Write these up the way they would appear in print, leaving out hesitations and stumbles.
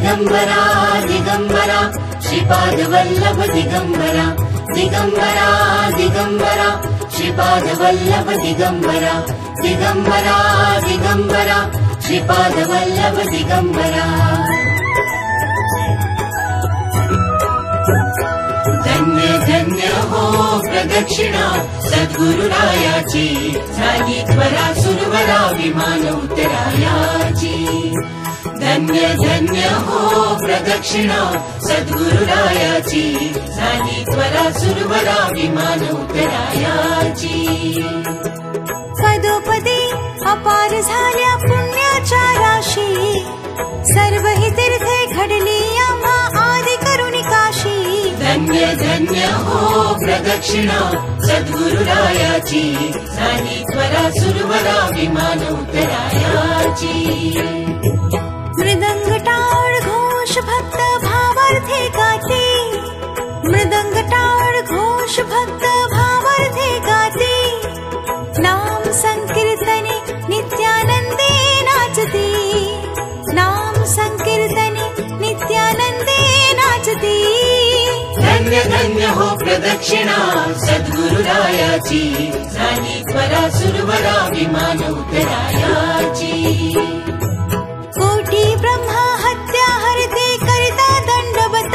दिगंबरा दिगंबरा श्रीपादवल्लभ दिगंबरा दिगंबरा दिगंबरा श्रीपादवल्लभ दिगंबरा दिगंबरा दिगंबरा श्रीपादवल्लभ दिगंबरा। धन्य धन्य हो प्रदक्षिणा सद्गुरुरायाची झाली त्वरा सुरवरा विमान उतरायाची। धन्य धन्य हो प्रदक्षिणा सद्गुरुरायाची झाली त्वरा सुरवरा विमान उतरायाची। पदोपदी अपार झाल्या पुण्याच्या राशी सर्व ही तीर्थे घडली आम्हा आदि करुणी काशी। धन्य धन्य हो प्रदक्षिणा सद्गुरुरायाची झाली त्वरा सुरवरा विमान उतरायाची। मृदंग टाळ घोष भक्त भावार्थे गाते मृदंग टाळ घोष भक्त भावार्थे गाते। नाम संकीर्तने नित्यानंदे नाचते नाम संकीर्तने नित्यानंदे नाचते। धन्य धन्य हो प्रदक्षिणा सद्गुरुरायाची झाली त्वरा सुरवरा विमान उतरायाची। कोटी ब्रह्मा हत्या हरते करता दंडवत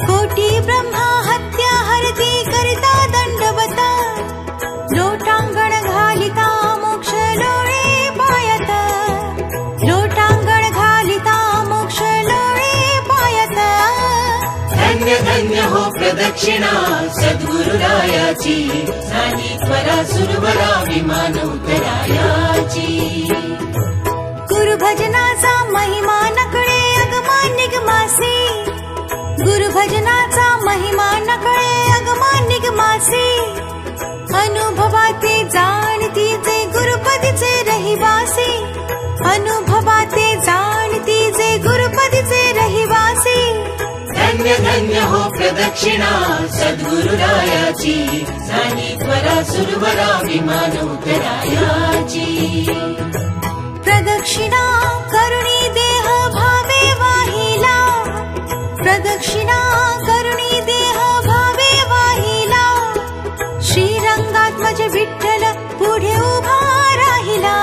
कोटी ब्रह्मा हत्या हरते करता दंडवत। लोटांगण घालिता मोक्ष लोळे पायत लोटांगण घालिता मोक्ष लोळे पायत। धन्य धन्य हो प्रदक्षिणा सद्गुरुरायाची झाली त्वरा सुरवरा विमान उतरायाची। गुरुभजनाचा महिमा नकळे अगमा निगमासी गुरुभजनाचा महिमा नकळे अगमा निगमासी। अनुभवाते जाणती जे गुरुपदीचे रहिवासी अनुभवाते जाणती जे गुरुपदीचे रहिवासी। धन्य धन्य हो प्रदक्षिणा सद्गुरुरायाची झाली त्वरा सुरवरा विमान उतरायाची। प्रदक्षिणा करुणी देह भावे वाहिला प्रदक्षिणा करुणी देह भावे वाहिला। श्रीरंगात्मज विठ्ठल पुढे उभा राहिला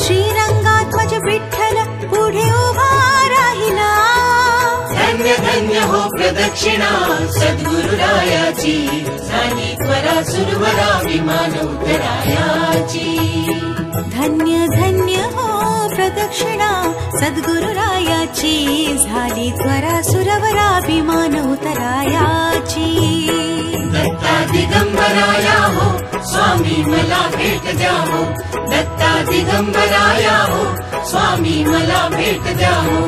श्रीरंगात्मज विठ्ठल पुढे उभा राहिला। धन्य धन्य हो प्रदक्षिणा सद्गुरुरायाची झाली त्वरा सुरवरा विमान उतरायाची। धन्य धन्य हो प्रदक्षिणा सद्गुरुरायाची झाली त्वरा सुरवरा विमान उतरायाची। दत्ता दिगंबराया हो स्वामी मला भेट द्या हो दत्ता दिगंबराया हो स्वामी मला भेट द्या हो।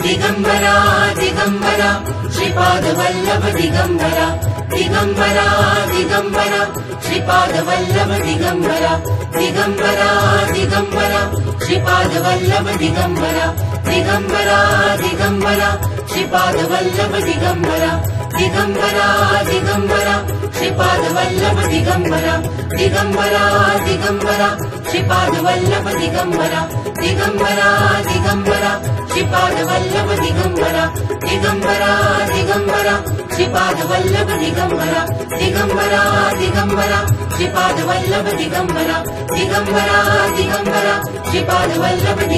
दिगंबरा दिगंबरा श्रीपादवल्लभ दिगंबरा दिगंबरा दिगंबरा श्रीपादवल्लभ दिगंबरा दिगंबरा दिगंबरा श्रीपादवल्लभ दिगंबरा दिगंबरा दिगंबरा श्रीपादवल्लभ दिगंबरा दिगंबरा दिगंबरा श्रीपादवल्लभ दिगंबरा दिगंबरा दिगंबरा श्रीपादवल्लभ दिगंबरा दिगंबरा दिगंबरा श्रीपादवल्लभ दिगंबरा दिगंबरा दिगंबरा श्रीपादवल्लभ दिगंबरा दिगंबरा दिगंबरा श्रीपादवल्लभ दिगंबरा दिगंबरा दिगंबरा श्रीपादवल्लभ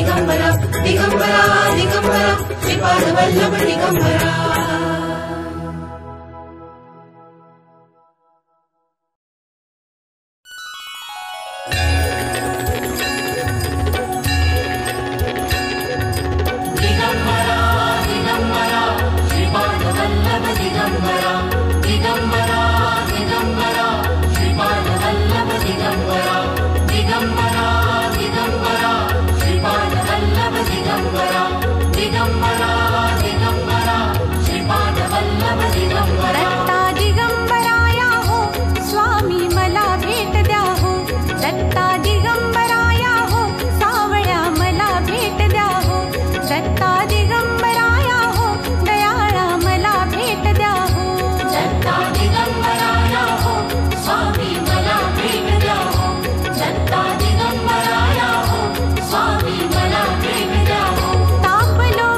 दिगंबरा दिगंबरा दिगंबरा श्रीपादवल्लभ दिगंबरा। दत्ता दिगंबराया हो स्वामी मला भेट द्या हो दत्ता दिगंबराया हो सावळ्या मला भेट द्या हो दत्ता दिगंबराया हो दयाळा मला भेट द्या हो दत्ता दिगंबराया हो स्वामी मला भेट द्या हो दत्ता दिगंबराया हो स्वामी मला भेट द्या हो। तापलो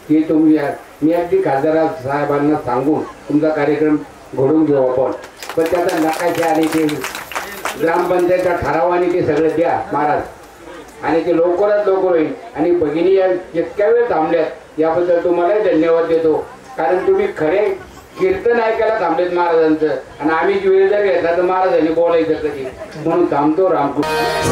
की तुम्ही मी अगदी खासदार साहेबांना सांगून तुमचा कार्यक्रम घडवून घेऊ आपण, पण त्याचा नकाशा आणि ते ग्रामपंचायतचा ठराव आणि ते सगळं द्या महाराज, आणि ते लवकरात लवकर होईल. आणि भगिनी या जितक्या वेळ थांबल्यात याबद्दल तुम्हालाही धन्यवाद देतो, कारण तुम्ही खरे कीर्तन ऐकायला थांबलेत महाराजांचं, आणि आम्ही वेळ जर घेतला तर महाराजांनी बोलायचं कधी, म्हणून थांबतो. रामकृष्ण.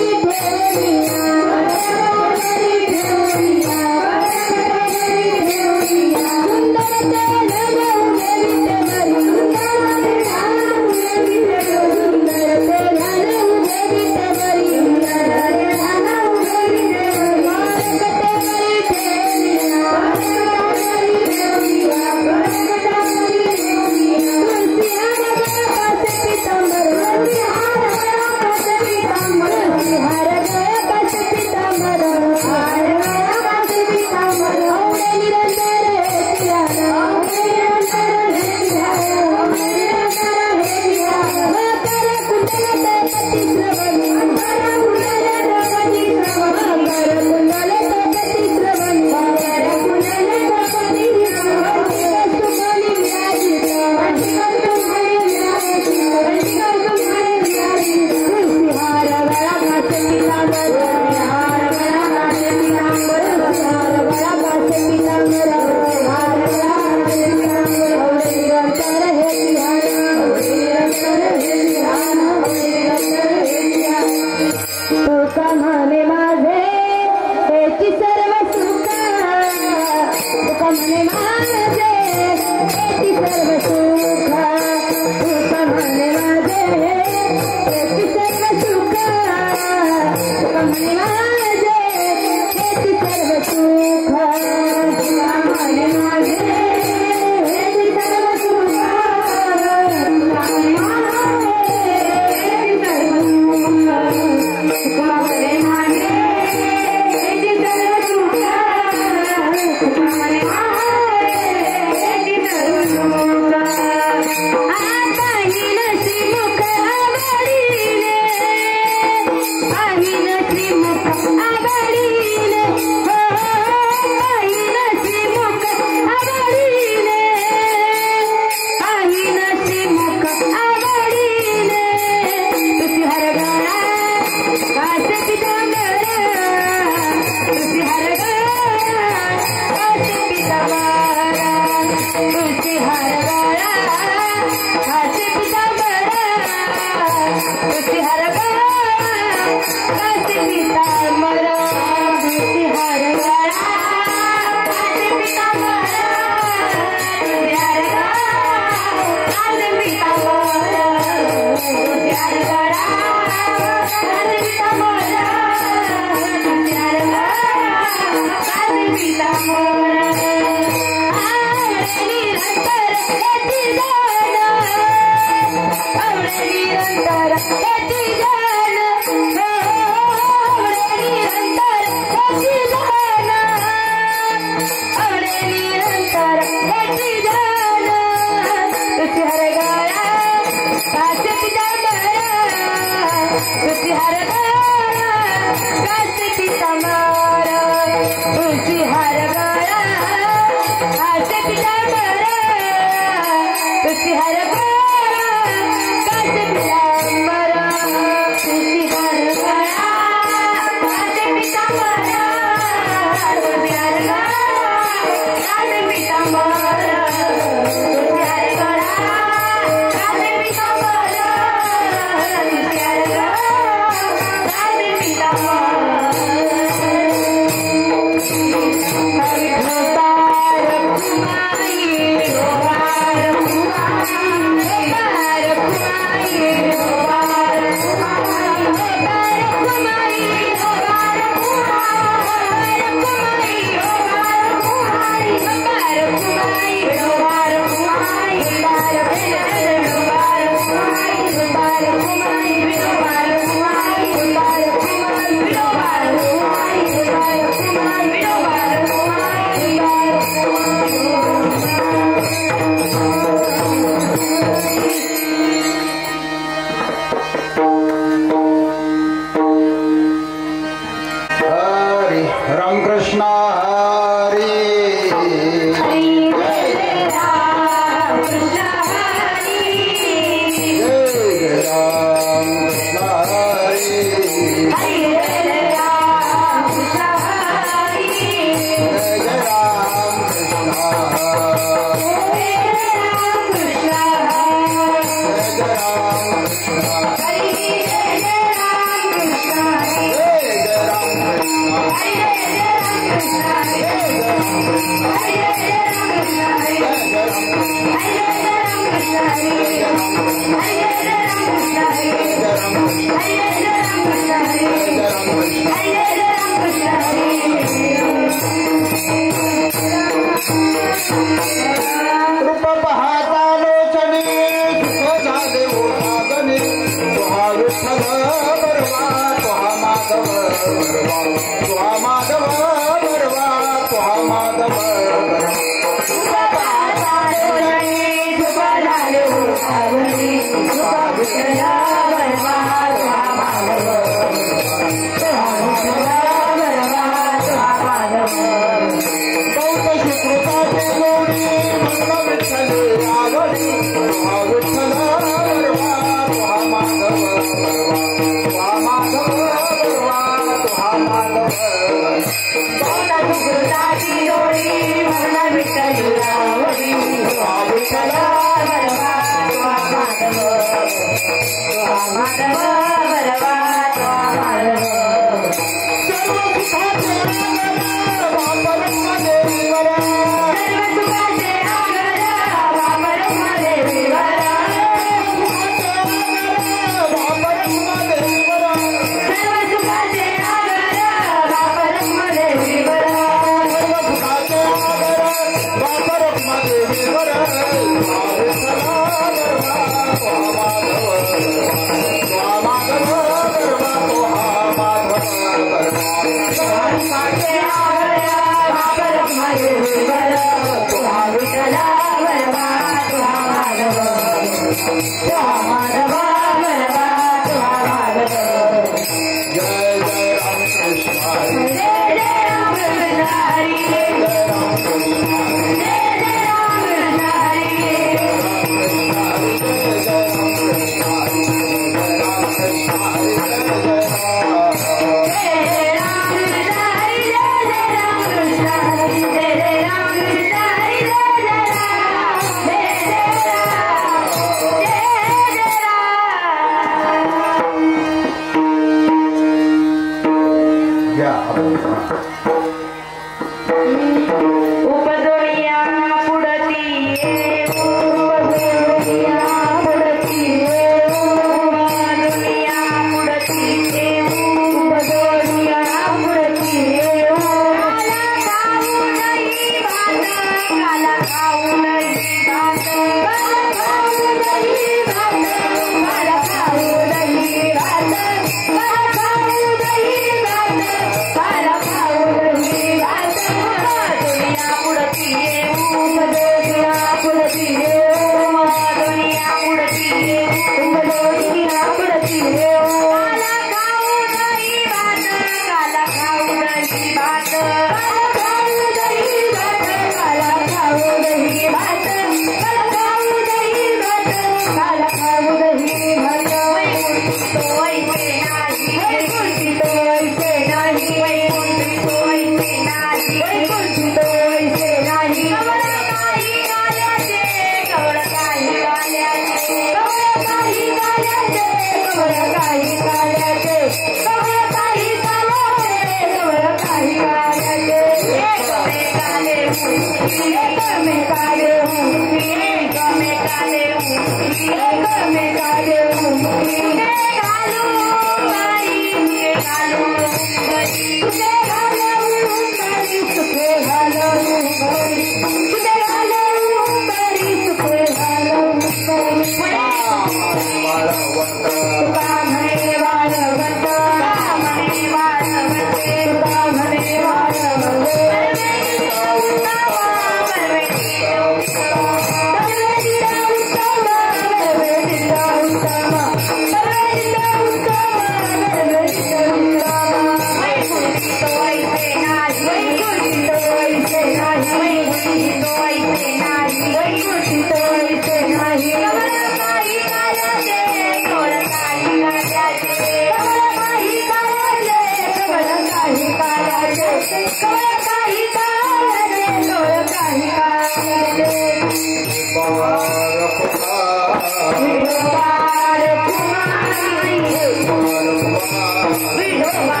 विठोबा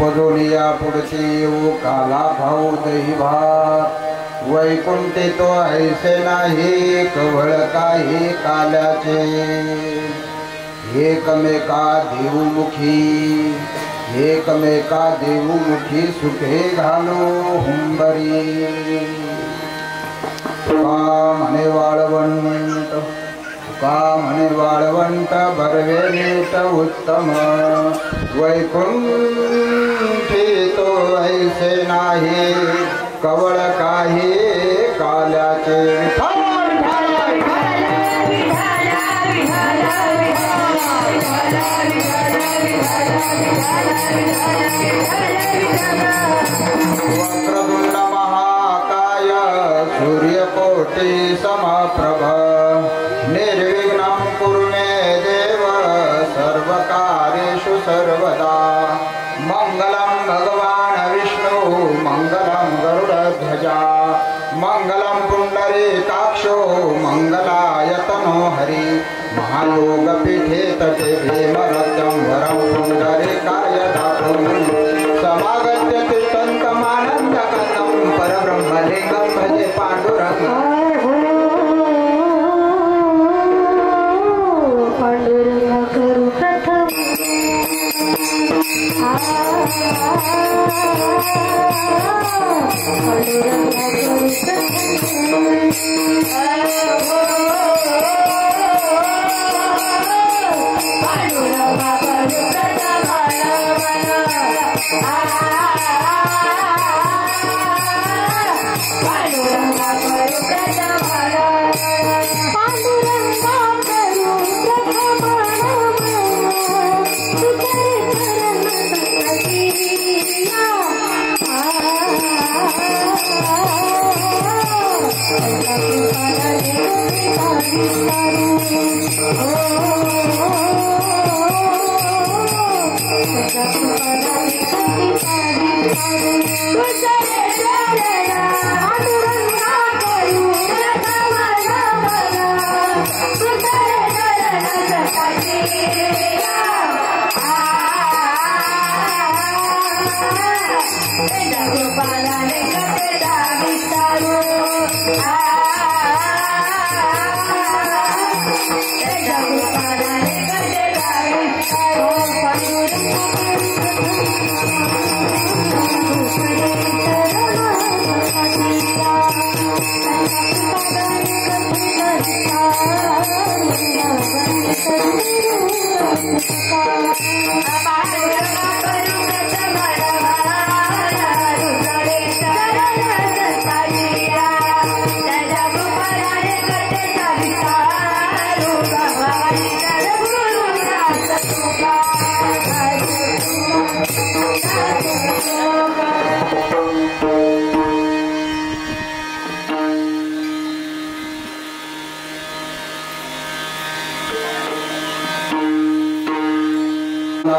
उपजोनिया पुढचे येऊ काला भाऊ दही भात वैकुंठे तो ऐसे नाही कवळ काही काल्याचे एकमेका देवमुखी सुखे घालो हुंबरी तुका म्हणे वाळवंट बरवे नीट उत्तम वैकुंठी तो ऐसे नाही कवळ काही काल्याचे वक्रतुंड महाकाय सूर्यकोटि समप्रभ निर्विघ्नं कुरु मे देव सर्वकार्येषु सर्वदा मंगलं भगवान् विष्णु मंगलं गरुडध्वजा मंगलं पुंडरीकाक्षो मंगलायतनो हरि महायोगपीठे तटे भीमरथं वरं पुंडरीकाय दातुं समागत्य तिष्ठन्तमानन्दकन्दं परब्रह्मलिङ्गं भजे पाण्डुरङ्गम् Jai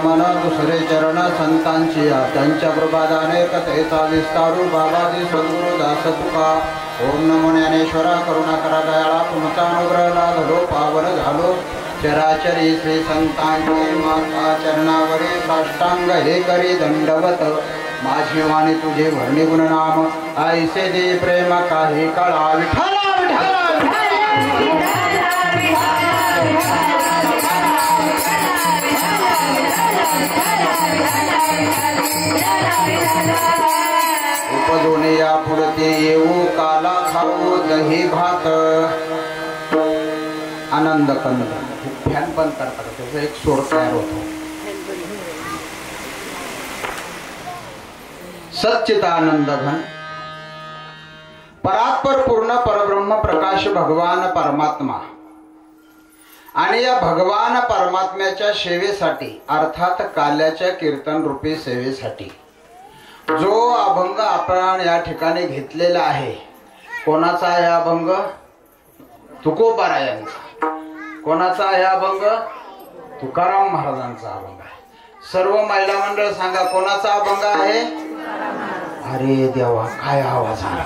मन दुसरे चरण संतांची त्यांच्या प्रभादाने कथेचा विस्तारू बाबाजी सद्गुरु दास तुका. ओम नमो ज्ञानेश्वरा करुणा करा दयाळा तुमचा अनुग्रह लाधलो पावन झालो. चराचरी श्री संतांचे माता चरणावरी साष्टांग हे करी दंडवत. माझी वाणी तुझे वर्णी गुणनाम ऐसे दे प्रेम काही काळा. विठाला विठाला उपजोने या पुढते येऊ काला खाऊ दही भात. आनंद कंद फॅन बंद करतात त्याचा एक सोड तयार होतो. सच्चिदानंद घन परात्पर पूर्ण परब्रह्म प्रकाश भगवान परमात्मा आणि या भगवान परमात्म्याच्या सेवेसाठी अर्थात काल्याच्या कीर्तन रूपी सेवेसाठी जो अभंग आपण या ठिकाणी घेतलेला आहे. कोणाचा आहे अभंग? तुकोबारायांचा. कोणाचा आहे अभंग? तुकाराम महाराजांचा अभंग आहे. सर्व महिला मंडळ सांगा कोणाचा अभंग आहे? अरे देवा काय आवाज आला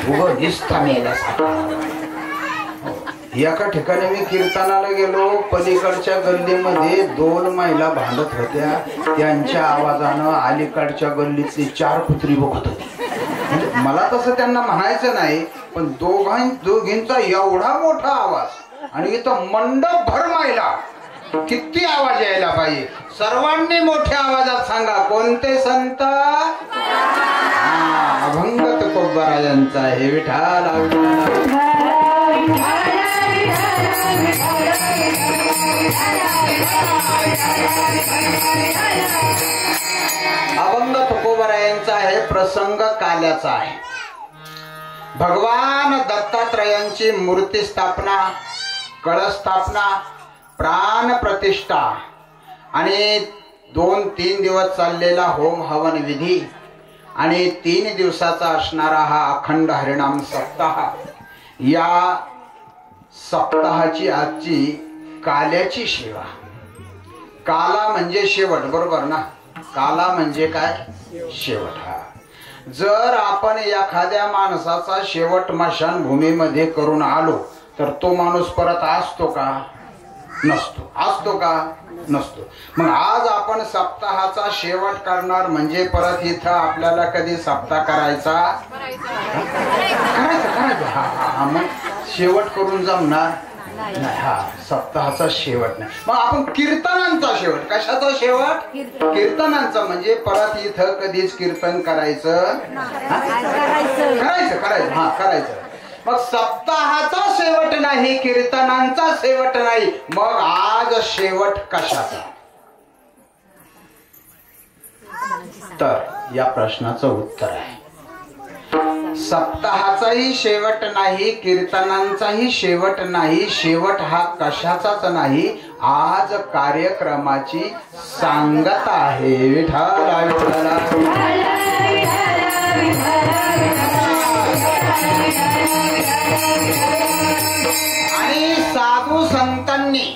उभं दिसता मेल्यासारखा. एका ठिकाणी मी कीर्तनाला गेलो. पलीकडच्या गल्लीमध्ये 2 महिला भांडत होत्या. त्यांच्या आवाजानं अलीकडच्या गल्लीतली 4 कुत्री बघत होती. म्हणजे मला तसं त्यांना म्हणायचं नाही पण दोघींचा एवढा मोठा आवाज आणि इथं मंडप भर महिला. किती आवाज यायला पाहिजे. सर्वांनी मोठ्या आवाजात सांगा कोणते संत? अभंग तुकोबारायांचा आहे. विठाला अभंग तुकोबारायांचा आहे. प्रसंग काल्याचा आहे. भगवान दत्तात्रयांची मूर्ती स्थापना, कळस स्थापना, प्राण प्रतिष्ठा आणि 2-3 दिवस चाललेला होम हवन विधी आणि 3 दिवसाचा असणारा हा अखंड हरिनाम सप्ताह. या सप्ताहाची आजची काल्याची सेवा. काला म्हणजे शेवट, बरोबर ना? काला म्हणजे काय? शेवट. हा जर आपण एखाद्या माणसाचा शेवट स्मशानभूमीमध्ये करून आलो तर तो माणूस परत असतो का? नसतो. असतो का? नसतो. मग आज आपण सप्ताहाचा शेवट करणार म्हणजे परत इथं आपल्याला कधी सप्ताह करायचा? करायचा. मग शेवट करून जमणार नाही. हा सप्ताहाचा शेवट नाही. मग आपण कीर्तनांचा शेवट. कशाचा शेवट? कीर्तनांचा. म्हणजे परत इथं कधीच कीर्तन करायचं? करायचं. हा करायचं. मग सप्ताहाचा शेवट नाही, कीर्तनांचा शेवट नाही. मग आज शेवट कशाचा? तर या प्रश्नाचं उत्तर आहे सप्ताहाचाही शेवट नाही, कीर्तनांचाही शेवट नाही. शेवट हा कशाचाच नाही. आज कार्यक्रमाची सांगता आहे. विठाला विठाला आणि साधू संतांनी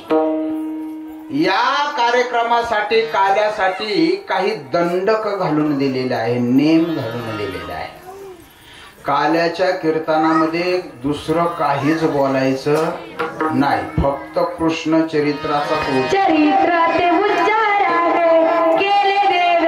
या कार्यक्रमासाठी काल्यासाठी काही दंडक घालून दिलेले आहे, नेम घालून दिलेला आहे. काल्याच्या कीर्तनामध्ये दुसरं काहीच बोलायचं नाही, फक्त कृष्ण चरित्राचा चरित्राचे उच्चार आहे केले देव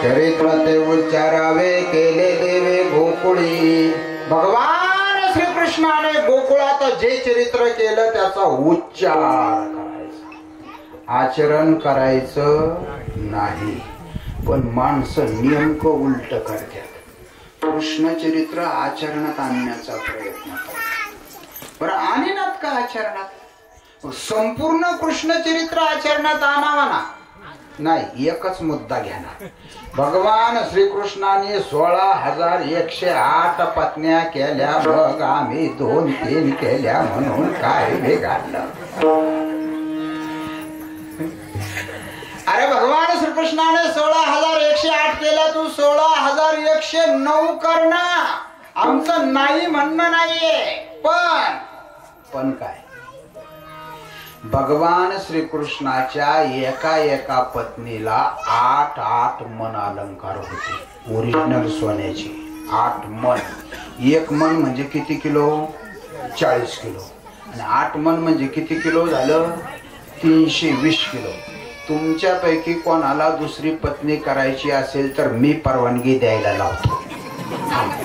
चरित्र ते उच्चारावे केले देवे गोकुळी. भगवान श्रीकृष्णाने गोकुळात जे चरित्र केलं त्याचा उच्चार करायचा, आचरण करायचं नाही. पण माणसं नेमकं उलट करतात. कृष्ण चरित्र आचरणात आणण्याचा प्रयत्न करतात. बरं आणीनात का आचरणात? संपूर्ण कृष्ण चरित्र आचरणात आणावा ना? नाही, एकच मुद्दा घेणार. भगवान श्रीकृष्णाने 16,108 पत्न्या केल्या, मग आम्ही 2-3 केल्या म्हणून काय बिघडलं? अरे भगवान श्रीकृष्णाने 16,108 केल्या, तू 16,109 कर ना. आमचं नाही म्हणणं नाहीये, पण काय, भगवान श्रीकृष्णाच्या एका पत्नीला 8 मन अलंकार होते, ओरिजिनल सोन्याचे 8 मन. 1 मन म्हणजे किती किलो? 40 किलो. आणि 8 मन म्हणजे किती किलो झालं? 320 किलो. तुमच्यापैकी कोणाला दुसरी पत्नी करायची असेल तर मी परवानगी द्यायला लावतो.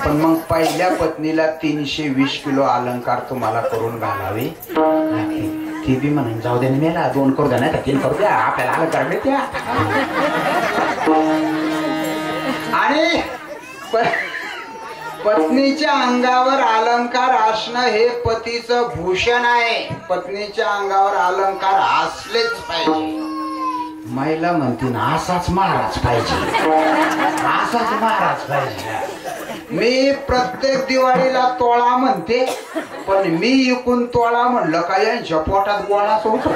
पण मग पहिल्या पत्नीला 320 किलो अलंकार तुम्हाला करून घालावे. ती बी म्हणून जाऊ दे, मेला 2 करू द्या, नाही 3 करू द्या, आपल्याला अलंकार मिळत्या. आणि पत्नीच्या अंगावर अलंकार असणं हे पतीचं भूषण आहे. पत्नीच्या अंगावर अलंकार असलेच पाहिजे. महिला म्हणते ना, असाच महाराज पाहिजे, असाच महाराज पाहिजे. मी प्रत्येक दिवाळीला तोळा म्हणते, पण मी इकून तोळा म्हणलं का यांच्या पोटात गोळाच होतो.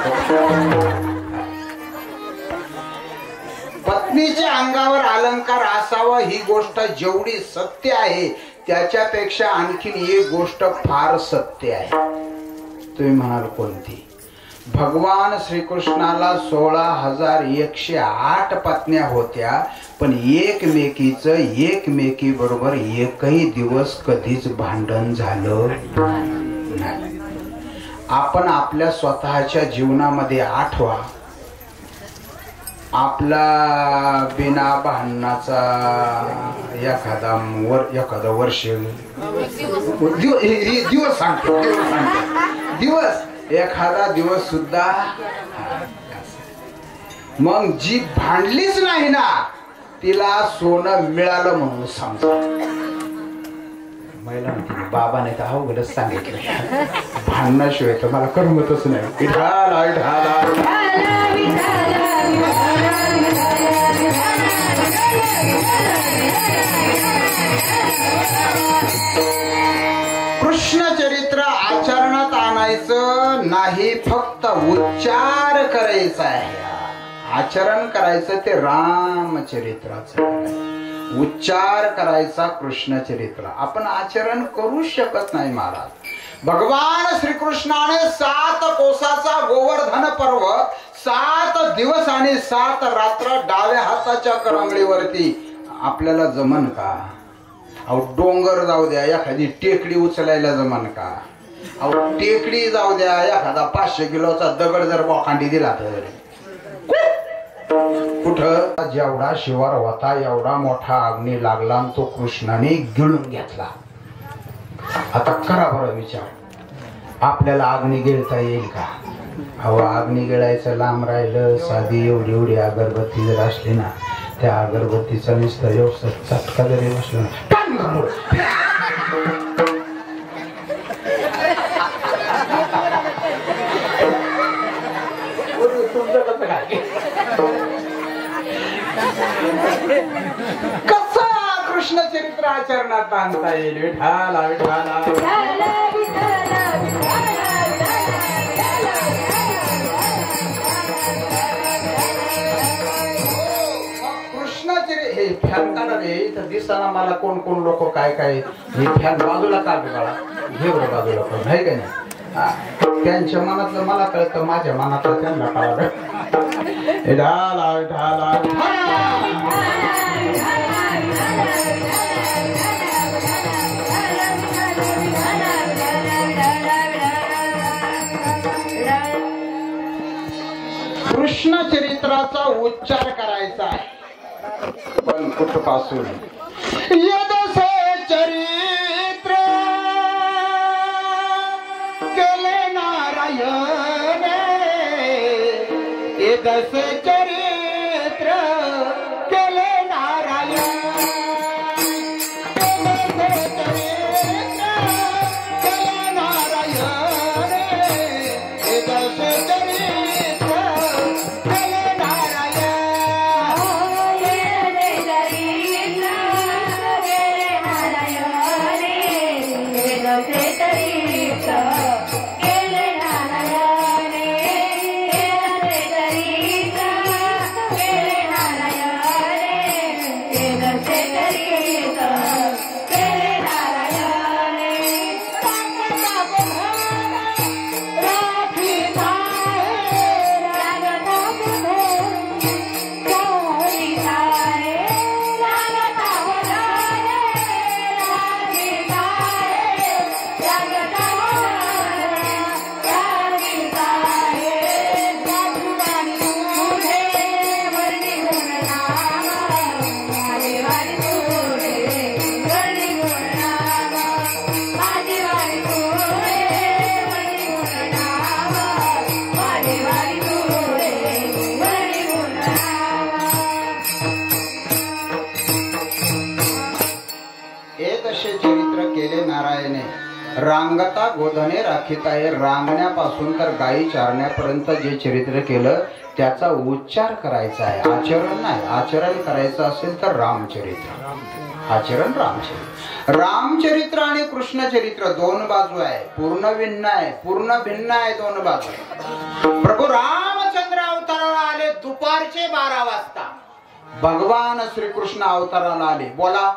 पत्नीच्या अंगावर अलंकार असावा ही गोष्ट जेवढी सत्य आहे त्याच्यापेक्षा आणखीन एक गोष्ट फार सत्य आहे. तुम्ही म्हणाल कोणती? भगवान श्रीकृष्णाला 16,108 पत्न्या होत्या, पण एकमेकी बरोबर एकही दिवस कधीच भांडण झालं नाही. आपण आपल्या स्वतःच्या जीवनामध्ये आठवा, आपला बिना भांडणाचा एखादा वर्ष दिवस सांगतो, एखादा दिवस सुद्धा. मग जी भांडलीच नाही ना तिला सोनं मिळालं म्हणून समजा. महिला म्हणते, बाबाने तर अवघडच सांगितलं, भांडणाशिवाय तर मला करमतच नाही. कृष्ण चरित्र आचरणात आणायचं नाही, फक्त उच्चार करायचा आहे. आचरण करायचं ते रामचरित्राचं, उच्चार करायचा कृष्ण चरित्र. आपण आचरण करू शकत नाही महाराज. भगवान श्रीकृष्णाने 7 कोसाचा गोवर्धन पर्व 7 दिवस आणि 7 रात्र डाव्या हाताच्या करंगळीवरती. आपल्याला जमन का? अहो डोंगर जाऊ द्या, एखादी टेकडी उचलायला जमन का? अहो टेकडी जाऊ द्या, एखादा 500 किलोचा दगड जर बोखांडी दिला तर कुठं? जेवढा शिवार होता एवढा मोठा अग्नी लागला आणि तो कृष्णाने गिळून घेतला. आता करा बरं विचार, आपल्याला अग्नी गिळता येईल का? अहो अग्नी गिळायचं लांब राहिलं, साधी एवढी अगरबत्ती जर असली ना, त्या अगरबत्तीचा नुसतं व्यवस्थित चटका जरी बसला ना, कसा कृष्ण चरित्र आचरणात आणता येईल? विठाला विठाला कृष्ण चरित्र हे फॅन काढा रे इथं दिसताना मला कोण कोण लोक काय काय हे फॅन बाजूला काढ बाळा हे बरं बाजूला काढ आहे का नाही त्यांच्या मनातलं मला कळतं माझ्या मनातलं त्यांना कळालं ढाला ढाला कृष्ण चरित्राचा उच्चार करायचा आहे पण कुठपासून यदसे चरित्र केले नारायण यदसे चरित्र केले नारायण यदसे चरित्र केले नारायण यदसे चरित्र केले नारायण रांगता गोधने राखिताये रांगण्यापासून तर गायी चारण्यापर्यंत जे चरित्र केलं त्याचा उच्चार करायचा आहे आचरण नाही आचरण करायचं असेल तर रामचरित्र आचरण रामचरित्र रामचरित्र आणि कृष्ण चरित्र दोन बाजू आहे पूर्ण भिन्न आहे दोन बाजू प्रभू रामचंद्र अवताराला आले दुपारचे 12 वाजता भगवान श्रीकृष्ण अवताराला आले बोला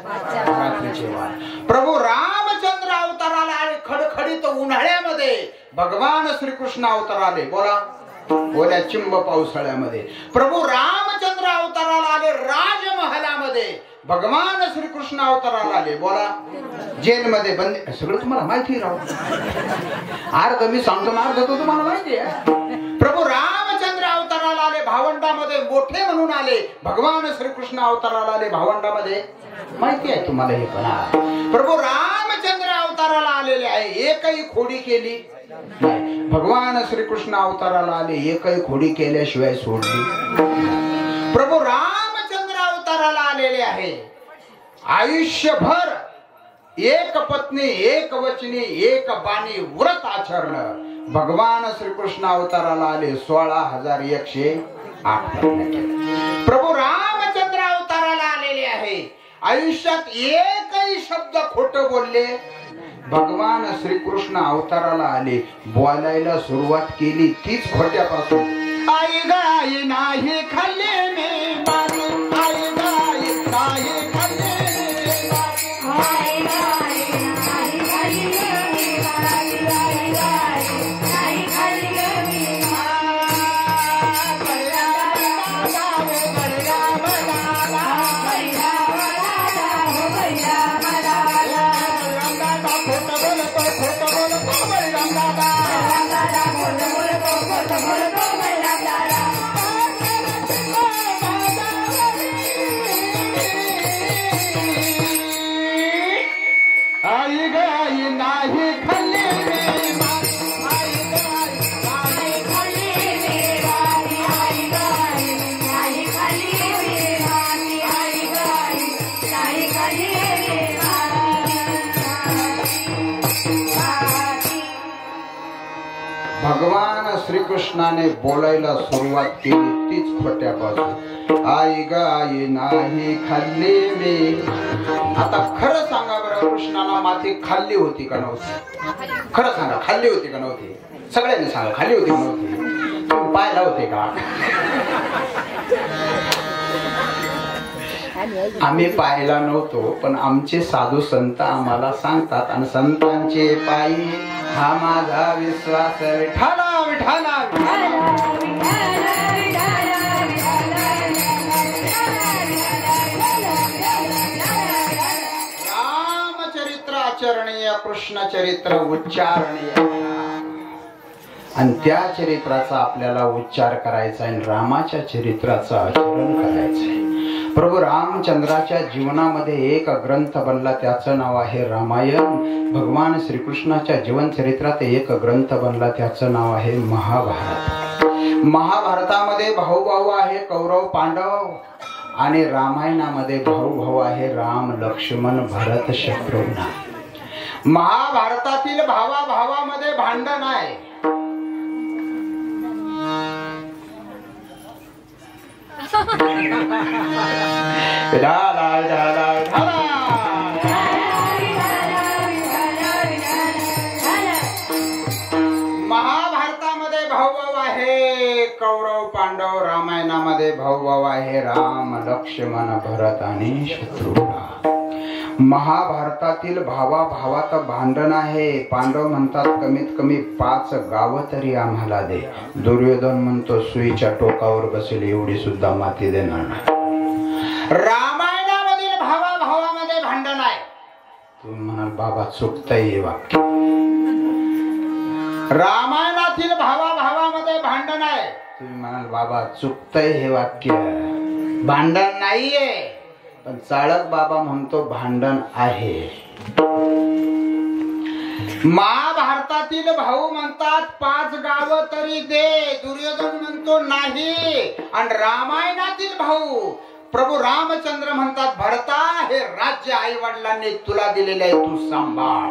रात्रीचे 12 प्रभू रामचंद्र अवताराला आले खडखडीत उन्हाळ्यामध्ये भगवान श्रीकृष्ण अवतार आले बोला चिंब पावसाळ्यामध्ये प्रभू रामचंद्र अवताराला आले राजमहालामध्ये भगवान श्रीकृष्ण अवताराला आले बोला जेलमध्ये बंदी सगळं तुम्हाला माहिती राहू अर्ध मी सांगतो ना अर्ध तो तुम्हाला माहिती आहे प्रभू रामचंद्र अवताराला आले भावंडामध्ये मोठे म्हणून आले भगवान श्रीकृष्ण अवताराला आले भावंडामध्ये माहिती आहे तुम्हाला हे पण प्रभू रामचंद्र अवताराला आलेले आहे एकही खोडी केली नाही भगवान श्रीकृष्ण अवताराला आले एकही खोडी केल्याशिवाय सोडली प्रभू रामचंद्र अवताराला आलेले आहे आयुष्यभर एक पत्नी एक वचनी एक बाणी व्रत आचरण भगवान श्रीकृष्ण अवताराला आले 16,108 प्रभू रामचंद्र अवताराला आलेले आहे आयुष्यात एकही शब्द खोट बोलले भगवान श्रीकृष्ण अवताराला आले बोलायला सुरुवात केली तीच खोट्यापासून आई गाई नाही खाल्ले मी बाई आई गाई नाही खाल्ले मी आई गाई नाही खाल्ले मी बाई आई गाई नाही खाल्ले मी आई गाई नाही खाल्ले भगवान श्रीकृष्णाने बोलायला सुरुवात केली तीच खोट्यापासून आई गाई नाही खाल्ली मी आता खरं सांगा बरं कृष्णाला माती खाल्ली होती का नव्हती खरं सांगा खाल्ली होती का नव्हती सगळ्यांनी सांगा खाल्ली होती का नव्हती तुम्ही पाहिला होते का आम्ही पाहिला नव्हतो, पण आमचे साधू संत आम्हाला सांगतात, आणि संतांचे पायी हा माझा विश्वास. विठाला विठाला रामचरित्र आचरणीय, कृष्ण चरित्र उच्चारणीय, आणि त्या चरित्राचा आपल्याला उच्चार करायचा आहे, रामाच्या चरित्राचं आचरण करायचंय. प्रभू रामचंद्राच्या जीवनामध्ये एक ग्रंथ बनला, त्याचं नाव आहे रामायण. भगवान श्रीकृष्णाच्या जीवन चरित्रात एक ग्रंथ बनला, त्याचं नाव आहे महाभारत. महाभारतामध्ये भाऊ भाऊ आहे कौरव पांडव, आणि रामायणामध्ये भाऊ भाऊ आहे राम लक्ष्मण भरत शत्रुघ्न. महाभारतातील भावा भावामध्ये भांडण आहे. महाभारतामध्ये भाऊभाऊ आहे कौरव पांडव, रामायणामध्ये भाऊभाऊ आहे राम लक्ष्मण भरत आणि शत्रुघ्न. महाभारतातील भावा भावात भांडण आहे. पांडव म्हणतात कमीत कमी 5 गावं तरी आम्हाला दे. दुर्योधन म्हणतो सुईच्या टोकावर बसेल एवढी सुद्धा माती देणार नाही. रामायणामधील भावा भावामध्ये भांडण आहे. तुम्ही म्हणाल बाबा चुकतंय हे वाक्य. रामायणातील भावा भावामध्ये भांडण आहे. तुम्ही म्हणाल बाबा चुकतंय हे वाक्य. भांडण नाहीये, पण चाळक बाबा म्हणतो भांडण आहे. महाभारतातील भाऊ म्हणतात 5 गावं तरी दे. दुर्योधन म्हणतो नाही. आणि रामायणातील भाऊ प्रभू रामचंद्र म्हणतात भरता हे राज्य आई वडिलांनी तुला दिलेले आहे, तू सांभाळ.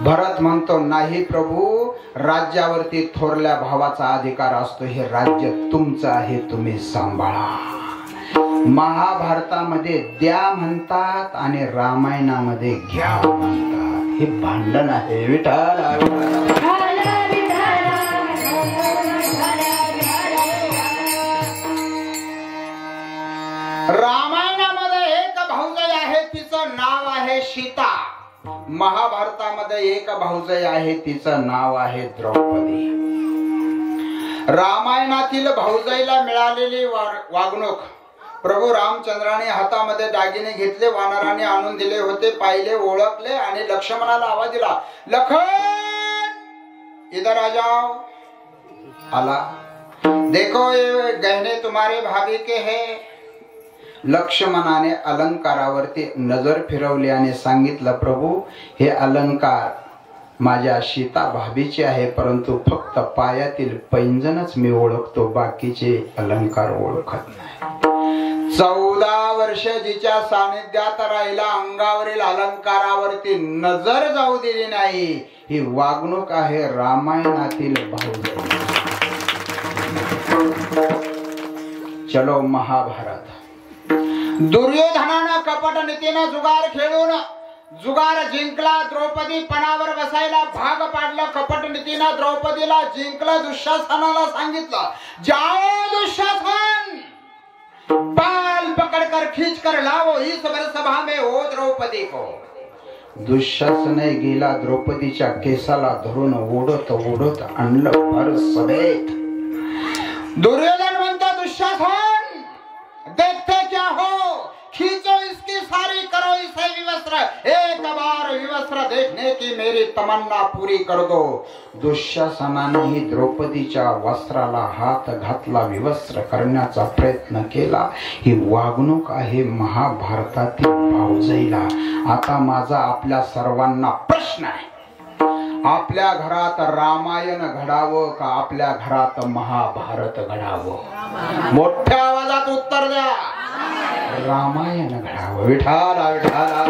भरत म्हणतो नाही प्रभू, राज्यावरती थोरल्या भावाचा अधिकार असतो. हे राज्य तुमचं आहे, तुम्ही सांभाळा. महाभारतामध्ये द्या म्हणतात आणि रामायणामध्ये घ्या म्हणतात. हे भांडण आहे. विठाल रामायणामध्ये एक भाऊजाई आहे, तिचं नाव आहे सीता. महाभारतामध्ये एक भाऊजाई आहे, तिचं नाव आहे द्रौपदी. रामायणातील भाऊजाईला मिळालेली वागणूक प्रभू रामचंद्राने हातामध्ये दागिने घेतले, वानराने आणून दिले होते, पाहिले, ओळखले आणि लक्ष्मणाला आवाज दिला, लखन इधर आ जाओ. आला. देखो ये गहने तुम्हारे भाभी के हैं. लक्ष्मणाने अलंकारावरती नजर फिरवली आणि सांगितलं प्रभू हे अलंकार माझ्या सीता भाभीचे आहे, परंतु फक्त पायातील पैंजनच मी ओळखतो, बाकीचे अलंकार ओळखत नाही. 14 वर्ष जिच्या सानिध्यात राहिला, अंगावरील अलंकारावरती नजर जाऊ दिली नाही. ही वागणूक आहे रामायणातील भाऊजाई. चलो महाभारत. दुर्योधनानं कपट नीतीनं जुगार खेळून जुगार जिंकला. द्रौपदी पणावर बसायला भाग पाडलं. कपट नीतीनं द्रौपदीला जिंकलं. दुःशासनाला सांगितलं, जाओ दुःशासन, बाल पकड़कर खींच कर लाओ इस सभा में हो द्रौपदी को. दुःशासन गेला. द्रौपदीच्या केसाला धरून ओढत ओढत आणलं भर सभेत. दुर्योधन म्हणतो दुःशासन देखते क्या हो, खींचो इसकी सारी, करो इसे विवस्त्र, एक बार विवस्त्र देखने की मेरी तमन्ना पूरी कर दो. दुःशासनाने द्रौपदीच्या वस्त्राला हात घातला, विवस्त्र करण्याचा प्रयत्न केला. ही वागणूक आहे महाभारतातील भाऊजाईला. आता माझा आपल्या सर्वांना प्रश्न आहे, आपल्या घरात रामायण घडावं का आपल्या घरात महाभारत घडावं? मोठ्या आवाजात उत्तर द्या. रामायण घडावं. विठाला विठाला.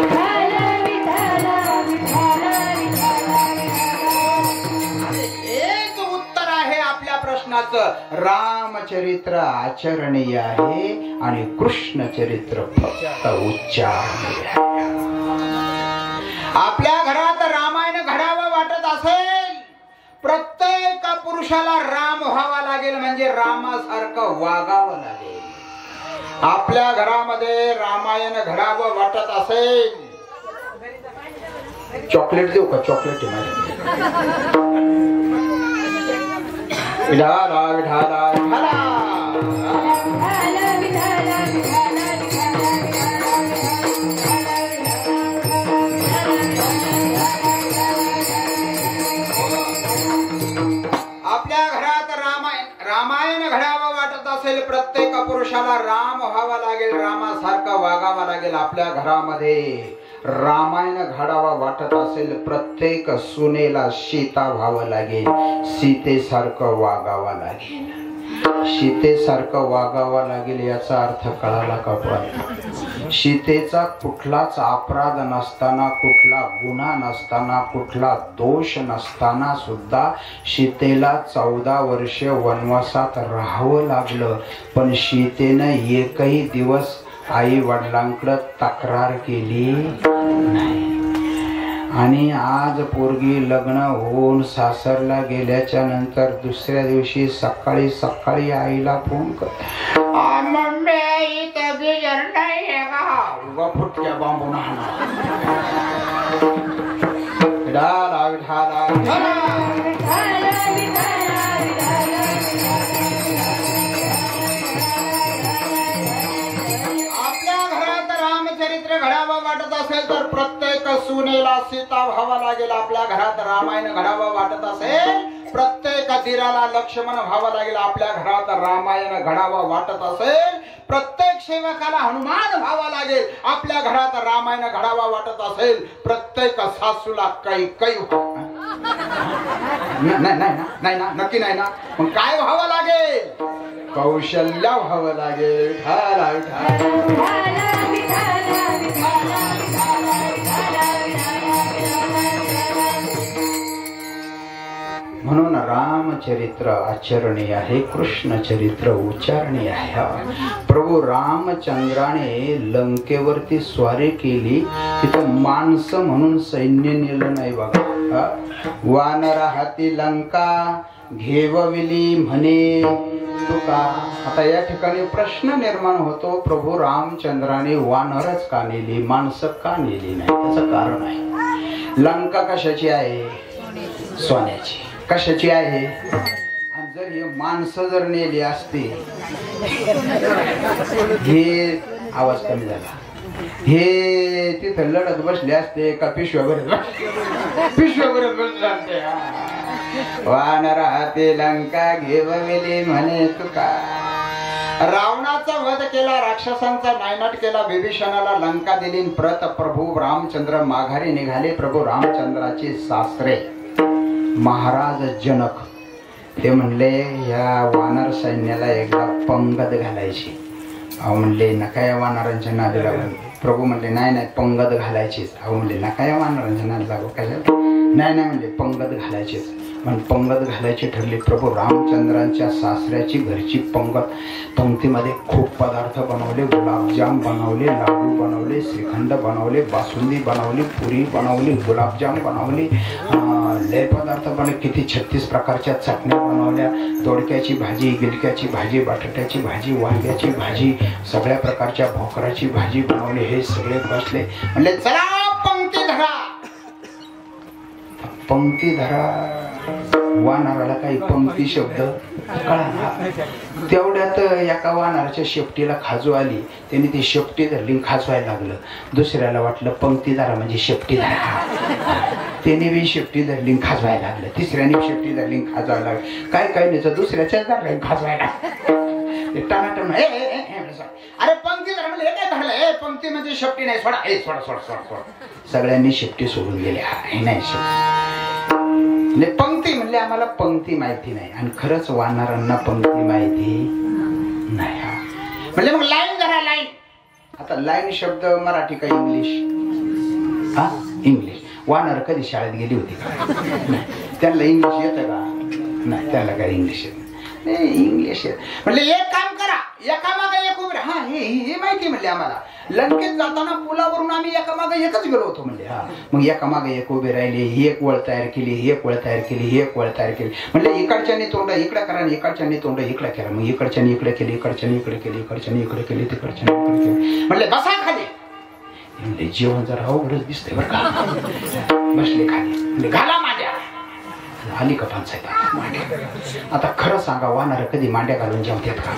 एक उत्तर आहे आपल्या प्रश्नाचं. रामचरित्र आचरणीय आहे आणि कृष्ण चरित्र फक्त उच्चारणीय आहे. आपल्या घरात रामायण घडावं वाटत असेल, प्रत्येक पुरुषाला राम व्हावा लागेल, म्हणजे रामासारखं वागावं लागेल. आपल्या घरामध्ये रामायण घडावं वाटत असेल, चॉकलेट देऊ का? चॉकलेट विठाला विठाला विठाला. आपल्या घरात रामायण घडावं वाटत असेल, प्रत्येक पुरुषाला राम व्हावा लागेल, रामासारखा वागावा लागेल. आपल्या घरामध्ये रामायण घडावा वाटत असेल, प्रत्येक सुनेला सीता व्हावं लागेल, सीतेसारखं वागावं लागेल, सीतेसारखं वागावं लागेल. याचा अर्थ कळाला का? पण सीतेचा कुठलाच अपराध नसताना, कुठला गुन्हा नसताना, कुठला दोष नसताना सुद्धा सीतेला 14 वर्ष वनवासात राहावं लागलं. पण सीतेनं एकही दिवस आई वडिलांकडे तक्रार केली नाही. आणि आज पोरगी लग्न होऊन सासरला गेल्याच्या नंतर दुसऱ्या दिवशी सकाळी सकाळी आईला फोन कर, मम्मी तब्येत नाही आहे का? उगा फुटक्या बांबून ढाला ढाला ढाला. घडावा वाटत असेल तर प्रत्येक सुनेला सीता व्हावा लागेल. आपल्या घरात रामायण घडावा वाटत असेल, प्रत्येक धीराला लक्ष्मण व्हावा लागेल. आपल्या घरात रामायण घडावा वाटत असेल, प्रत्येक सेवकाला हनुमान व्हावा लागेल. आपल्या घरात रामायण घडावा वाटत असेल, प्रत्येक सासूला कैकेयी नाही ना, नक्की नाही ना. मग काय व्हावं लागेल? कौशल्या व्हावं लागेल. ढाला ढाला. म्हणून रामचरित्र आचरणीय आहे, कृष्ण चरित्र उच्चारणीय आहे. प्रभू रामचंद्राने लंकेवरती स्वारी केली, तिथं माणसं म्हणून सैन्य नेलं नाही बघा. वानर हाती लंका घेवविली म्हणे तुका. आता या ठिकाणी प्रश्न निर्माण होतो, प्रभू रामचंद्राने वानरच का नेली, माणसं का नेली नाही? त्याचं कारण आहे. लंका कशाची आहे? सोन्याची. कशाची आहे? आणि जर हे माणसं जर नेली असते, हे आवाज कमी झाला, हे तिथं लढत बसले असते का पिशव्यावर बसले असते? वानर हाती लंका घेवविली म्हणे तुका. रावणाचा वध केला, राक्षसांचा नायनाट केला, विभीषणाला लंका दिली, प्रत प्रभू रामचंद्र माघारी निघाले. प्रभू रामचंद्राचे सासरे महाराज जनक ते म्हणले, या वानर सैन्याला एकदा पंगत घालायची. अहो म्हणले, नका या वानरांच्या नादी लागून. प्रभू म्हणले, नाही पंगत घालायचीच. अहो म्हणले, नका या वानरांच्या नादी लागू. काय नाही म्हणले, पंगत घालायचीच. पण पंगत घालायची ठरली. प्रभू रामचंद्रांच्या सासऱ्याची घरची पंगत. पंक्तीमध्ये खूप पदार्थ बनवले, गुलाबजाम बनवले, लाडू बनवले, श्रीखंड बनवले, बासुंदी बनवली, पुरी बनवली, गुलाबजाम बनवली, लय पदार्थ बनवले. किती 36 प्रकारच्या चटण्या बनवल्या, दोडक्याची भाजी, गिलक्याची भाजी, बटाट्याची भाजी, वांग्याची भाजी, सगळ्या प्रकारच्या भोकराची भाजी बनवली. हे सगळे बसले, म्हणले चला पंक्ती धरा. पंक्ती धरा. वानराला काही पंक्ती शब्द कळाला. तेवढ्यात एका वानराच्या शेपटीला खाजू आली. त्याने ती शेपटी धरली, खाजवायला लागलं. दुसऱ्याला वाटलं पंक्ती धरा म्हणजे शेपटी धरा. त्याने बी शेपटी धरली, खाजवायला लागलं. तिसऱ्याने शेपटी धरली, खाजवायला लागलं. काय नाही, दुसऱ्याच्याच धरलं, खाजवायला टाणाटण. अरे पंक्ती धरा म्हणजे हे काय धरलं? पंक्ती म्हणजे शेपटी नाही, सोडा. सोडा सोडा सोडा सोडा. सगळ्यांनी शेपटी सोडून गेले. हे नाही शेपटी. पंक्ती म्हणले, आम्हाला पंक्ती माहिती नाही. आणि खरंच वानरांना पंक्ती माहिती नाही. म्हणजे मग लाईन धरा, लाईन. आता लाईन शब्द मराठी का इंग्लिश? इंग्लिश. वानर कधी शाळेत गेली होती का? त्यांना इंग्लिश येतं का? नाही, त्याला काय इंग्लिश येत नाही. इंग्लिश येत. म्हणजे एक काम करा, एकामागे एक उभे हा हे माहिती म्हणले आम्हाला. लंकेत जाताना पुलावरून आम्ही एकामागे एकच गेलो होतो म्हणले. हा मग एकामागे एक उभे राहिले, ही एक वळ तयार केली, ही एक वळ तयार केली, ही एक वळ तयार केली. म्हणले इकडच्यानी तोंड इकडे करा आणि इकडच्यानी तोंड इकडे करा. मग इकडच्यानी इकडे केली, इकडच्यानी इकडे केली, इकडच्यानी इकडे केली, तिकडच्यानी इकडे केली. म्हणले बसा खाली. म्हणले जेवण जरा अवघडच दिसतंय बरं का. बसले खाली. म्हणजे घाला मांड्या. आली का पंचायत मांड्या. आता खरं सांगा वानर कधी मांड्या घालून जेवतात का?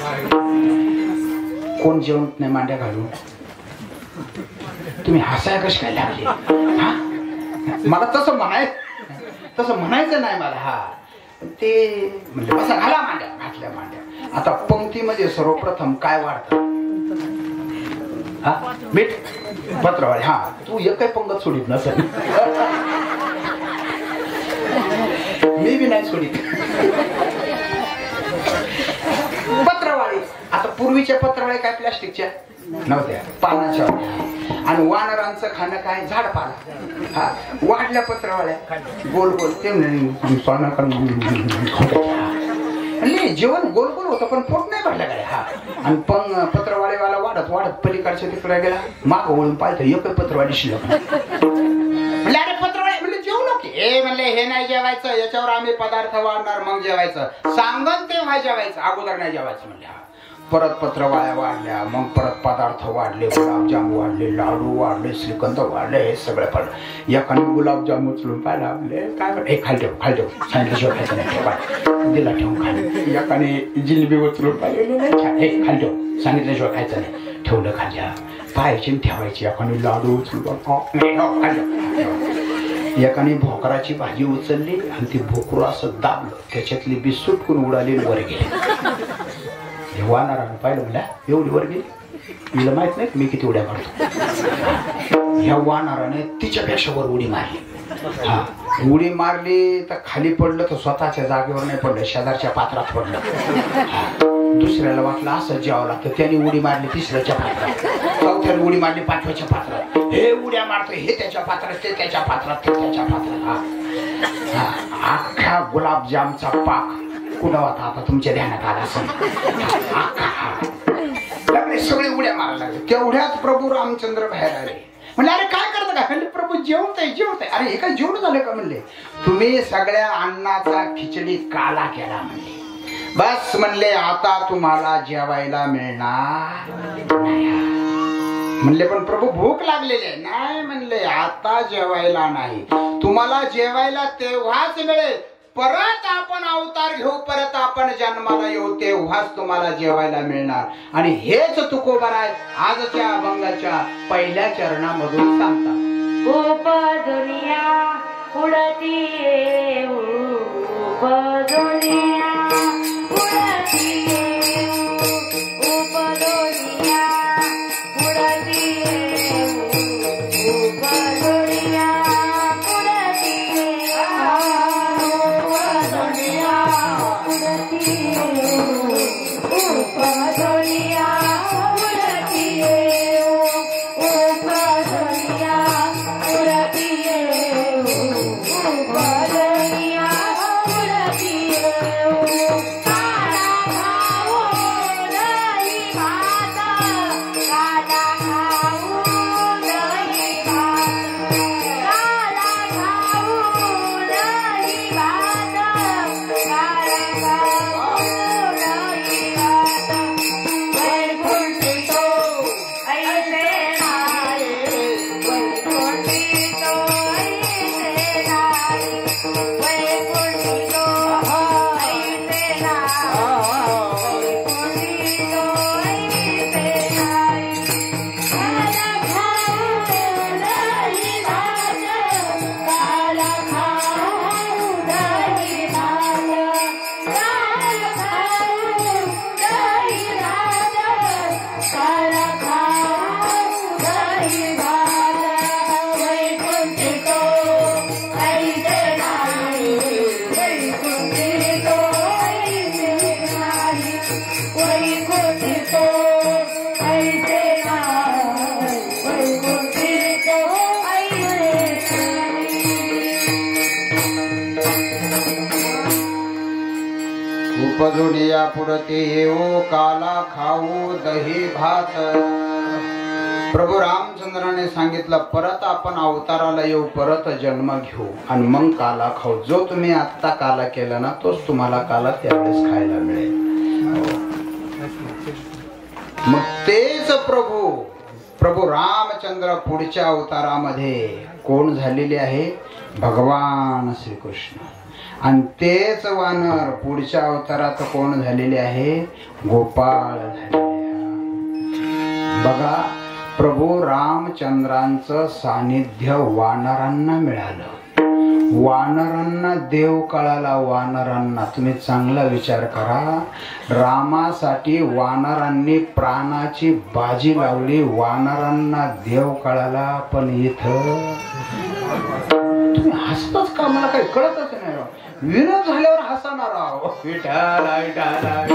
कोण जेवत नाही मांड्या घालून? तुम्ही हसाय कशी काय लागली? हा मला तसं म्हणायचं नाही मला. हा ते म्हणजे बसा घाला मांड्या. घातल्या मांड्या. आता पंक्तीमध्ये सर्वप्रथम काय वाढतं? हा मीठ पत्रवाळी. हा तू एक काही पंगत सोडित नसेल. मी बी नाही सोडित. पत्रवाळी. आता पूर्वीच्या पत्रवाळी काय प्लास्टिकच्या नव्हत्या, पानाच्या. आणि वानरांचं खाणं काय? झाडपाला. हा वाढल्या पत्रवाळ्या गोल गोल. ते जेवण गोल गोल होतं पण पोट नाही भरलं काय. हा आणि पत्रवाळीवाला वाढत वाढत पलीकडच्या तिकडे गेला. माग वळून पाहिलं एक पत्रवाळी शिल्लक. म्हणले अरे पत्रवाळी. म्हणले जेवलो की. हे म्हणले हे नाही जेवायचं, याच्यावर आम्ही पदार्थ वाढणार मग जेवायचं. सांगन तेव्हा जेवायचं, अगोदर नाही जेवायचं म्हणले. परत पत्रवाळ्या वाढल्या, मग परत पदार्थ वाढले, गुलाबजाम वाढले, लाडू वाढले, श्रीखंड वाढले, हे सगळं पडलं. एकाने गुलाबजाम उचलून पाहिला. म्हणले काय हे खाली ठेव खाली ठेव. सांगितलं खायचं नाही. दिला ठेवून खाली. एकाने जिलेबी उचलून पाहिजे हे खाली ठेव. सांगितल्याशिवाय खायचं नाही. ठेवलं खाल्ल्या. पाहायची ठेवायची. एकाने लाडू उचलून खाल्लं. एकाने भोकराची भाजी उचलली आणि ती भोकरू असं दाबलं. त्याच्यातली बी सुटकून उडाली वर गेली. वानरानं पाहिलं. म्हणल्या एवढी वर गेली. तिला माहित नाही मी किती उड्या मारतो. ह्या वानराने तिच्यापेक्षा वर उडी मारली. हा उडी मारली तर खाली पडलं तर स्वतःच्या जागेवर नाही पडलं, शेजारच्या पात्रात पडलं. दुसऱ्याला वाटलं असं जेवावं लागतं. त्याने उडी मारली तिसऱ्याच्या पात्रात. चौथ्याने उडी मारली पाचव्याच्या पात्रात. हे उड्या मारतो. हे त्याच्या पात्रात, ते त्याच्या पात्रात, ते त्याच्या पात्रात. हा अख्खा गुलाबजामचा पाक कुठं होता आता तुमच्या ध्यानात आला असेल. सगळे उड्या मारायला लागले. तेवढ्याच प्रभू रामचंद्र बाहेर आले. म्हणले अरे काय करता का? म्हणले प्रभू जेवताय जेवताय. अरे हे काय जेवण झालं का? म्हणले तुम्ही सगळ्या अन्नाचा खिचडी काला केला. म्हणले बस. म्हणले आता तुम्हाला जेवायला मिळणार. म्हणले पण प्रभू भूक लागलेली नाही. म्हणले आता जेवायला नाही, तुम्हाला जेवायला तेव्हाच मिळेल. परत आपण अवतार घेऊ, परत आपण जन्माला येऊ, तेव्हाच तुम्हाला जेवायला मिळणार. आणि हेच तुकोबाराय आजच्या अभंगाच्या पहिल्या चरणामधून सांगतात. उप दुनिया उडती उप दुनिया उडती उप दुनिया उडती उप दुनिया उपजुनिया पुढते येऊ काला खाऊ दही भात. प्रभू रामचंद्राने सांगितलं परत आपण अवताराला येऊ, परत जन्म घेऊ आणि मग काला खाऊ. जो तुम्ही आत्ता काला केला ना तोच तुम्हाला काला त्यावेळेस खायला मिळेल. मग तेच प्रभू रामचंद्र पुढच्या अवतारामध्ये कोण झालेले आहे? भगवान श्रीकृष्ण. आणि तेच वानर पुढच्या अवतारात कोण झालेले आहे? गोपाळ झालेले. बघा, प्रभू रामचंद्रांचं सानिध्य वानरांना मिळालं. वानरांना देव कळाला. वानरांना तुम्ही चांगला विचार करा. रामासाठी वानरांनी प्राणाची बाजी लावली. वानरांना देव कळाला. पण इथं तुम्ही हसतच का? मला काही कळतच नाही. विरोध झाल्यावर हसणार आहो. विठाला विठाला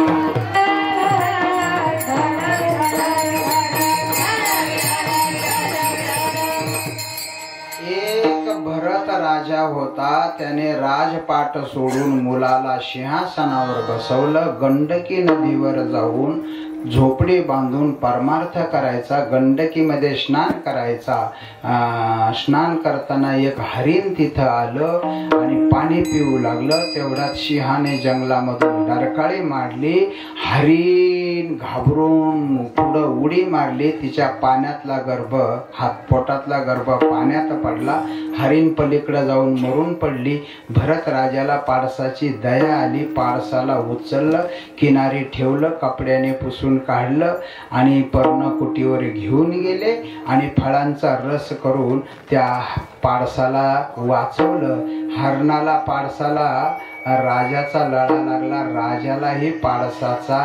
एक भरत राजा होता. त्याने राजपाट सोडून मुलाला सिंहासनावर बसवलं. गंडकी नदीवर जाऊन झोपडी बांधून परमार्थ करायचा. गंडकीमध्ये स्नान करायचा. स्नान करताना एक हरिण तिथं आलं आणि पाणी पिऊ लागलं. तेवढ्यात सिंहाने जंगलामधून डरकाळी मारली. हरिण घाबरून पुढं उडी मारली. तिच्या पाण्यातला गर्भ, पोटातला गर्भ पाण्यात पडला. हरिण पलीकडे जाऊन मरून पडली. भरत राजाला पारसाची दया आली. पारसाला उचललं, किनारी ठेवलं, कपड्याने पुसून काढलं आणि पर्णकुटीवर घेऊन गेले आणि फळांचा रस करून त्या पारसाला वाचवलं. हरणाला पारसाला राजाचा लळा लागला. राजालाही पारसाचा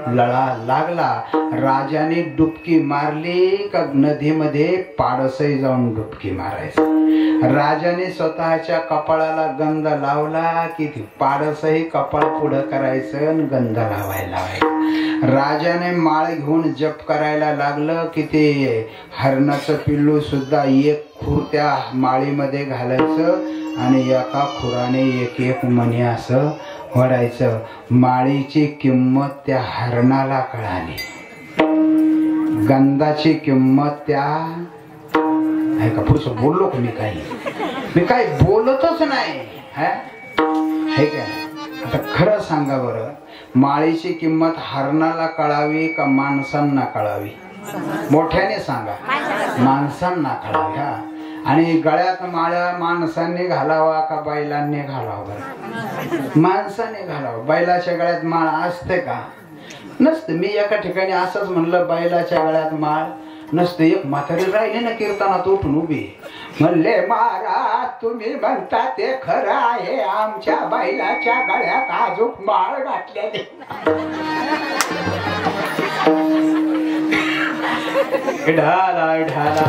लळा लागला. राजाने डुबकी मारली का नदीमध्ये पारसही जाऊन डुबकी मारायचं. राजाने स्वतःच्या कपाळाला गंध लावला की पारसही कपाळ पुढं करायचं आणि गंध लावायला. राजाने माळ घेऊन जप करायला लागलं की ते हरणाचं पिल्लू सुद्धा एक खूर त्या माळीमध्ये घालायचं आणि एका खुराने एक एक मणी असं ओढायचं. माळीची किंमत त्या हरणाला कळाली. गंधाची किंमत त्या आहे का? पुढचं बोललो का मी काही बोलतच नाही. हे काय आता खरं सांगा बरं, माळीची किंमत हरणाला कळावी का माणसांना कळावी? मोठ्याने सांगा. माणसांना कळावी. हा. आणि गळ्यात माळ्या माणसांनी घालावा का बैलांनी घालावा? बरं, माणसाने घालावा. बैलाच्या गळ्यात माळ असते का? नसते. मी एका ठिकाणी असंच म्हणलं, बैलाच्या गळ्यात माळ नसते. एक म्हातारी राहिली ना कीर्तनात उठून उभी, म्हणले महाराज तुम्ही म्हणता ते खरं आहे, आमच्या बैलाच्या गळ्यात अजून माळ घातलेली. ढाला ढाला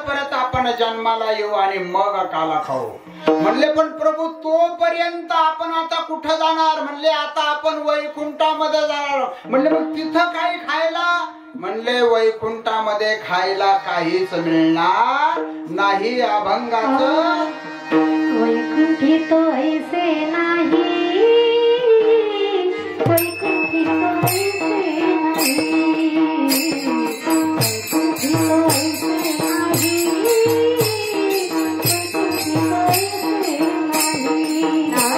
परत आपण जन्माला येऊ आणि मग काला खाऊ. म्हणले पण प्रभू तोपर्यंत आपण आता कुठं जाणार? म्हणले आता आपण वैकुंठामध्ये जाणार. म्हणले मग तिथं काही खायला? म्हणले वैकुंठामध्ये खायला काहीच मिळणार नाही. अभंगाचं वैकुंठी तो ऐसे नाही, वैकुंठी तो ऐसे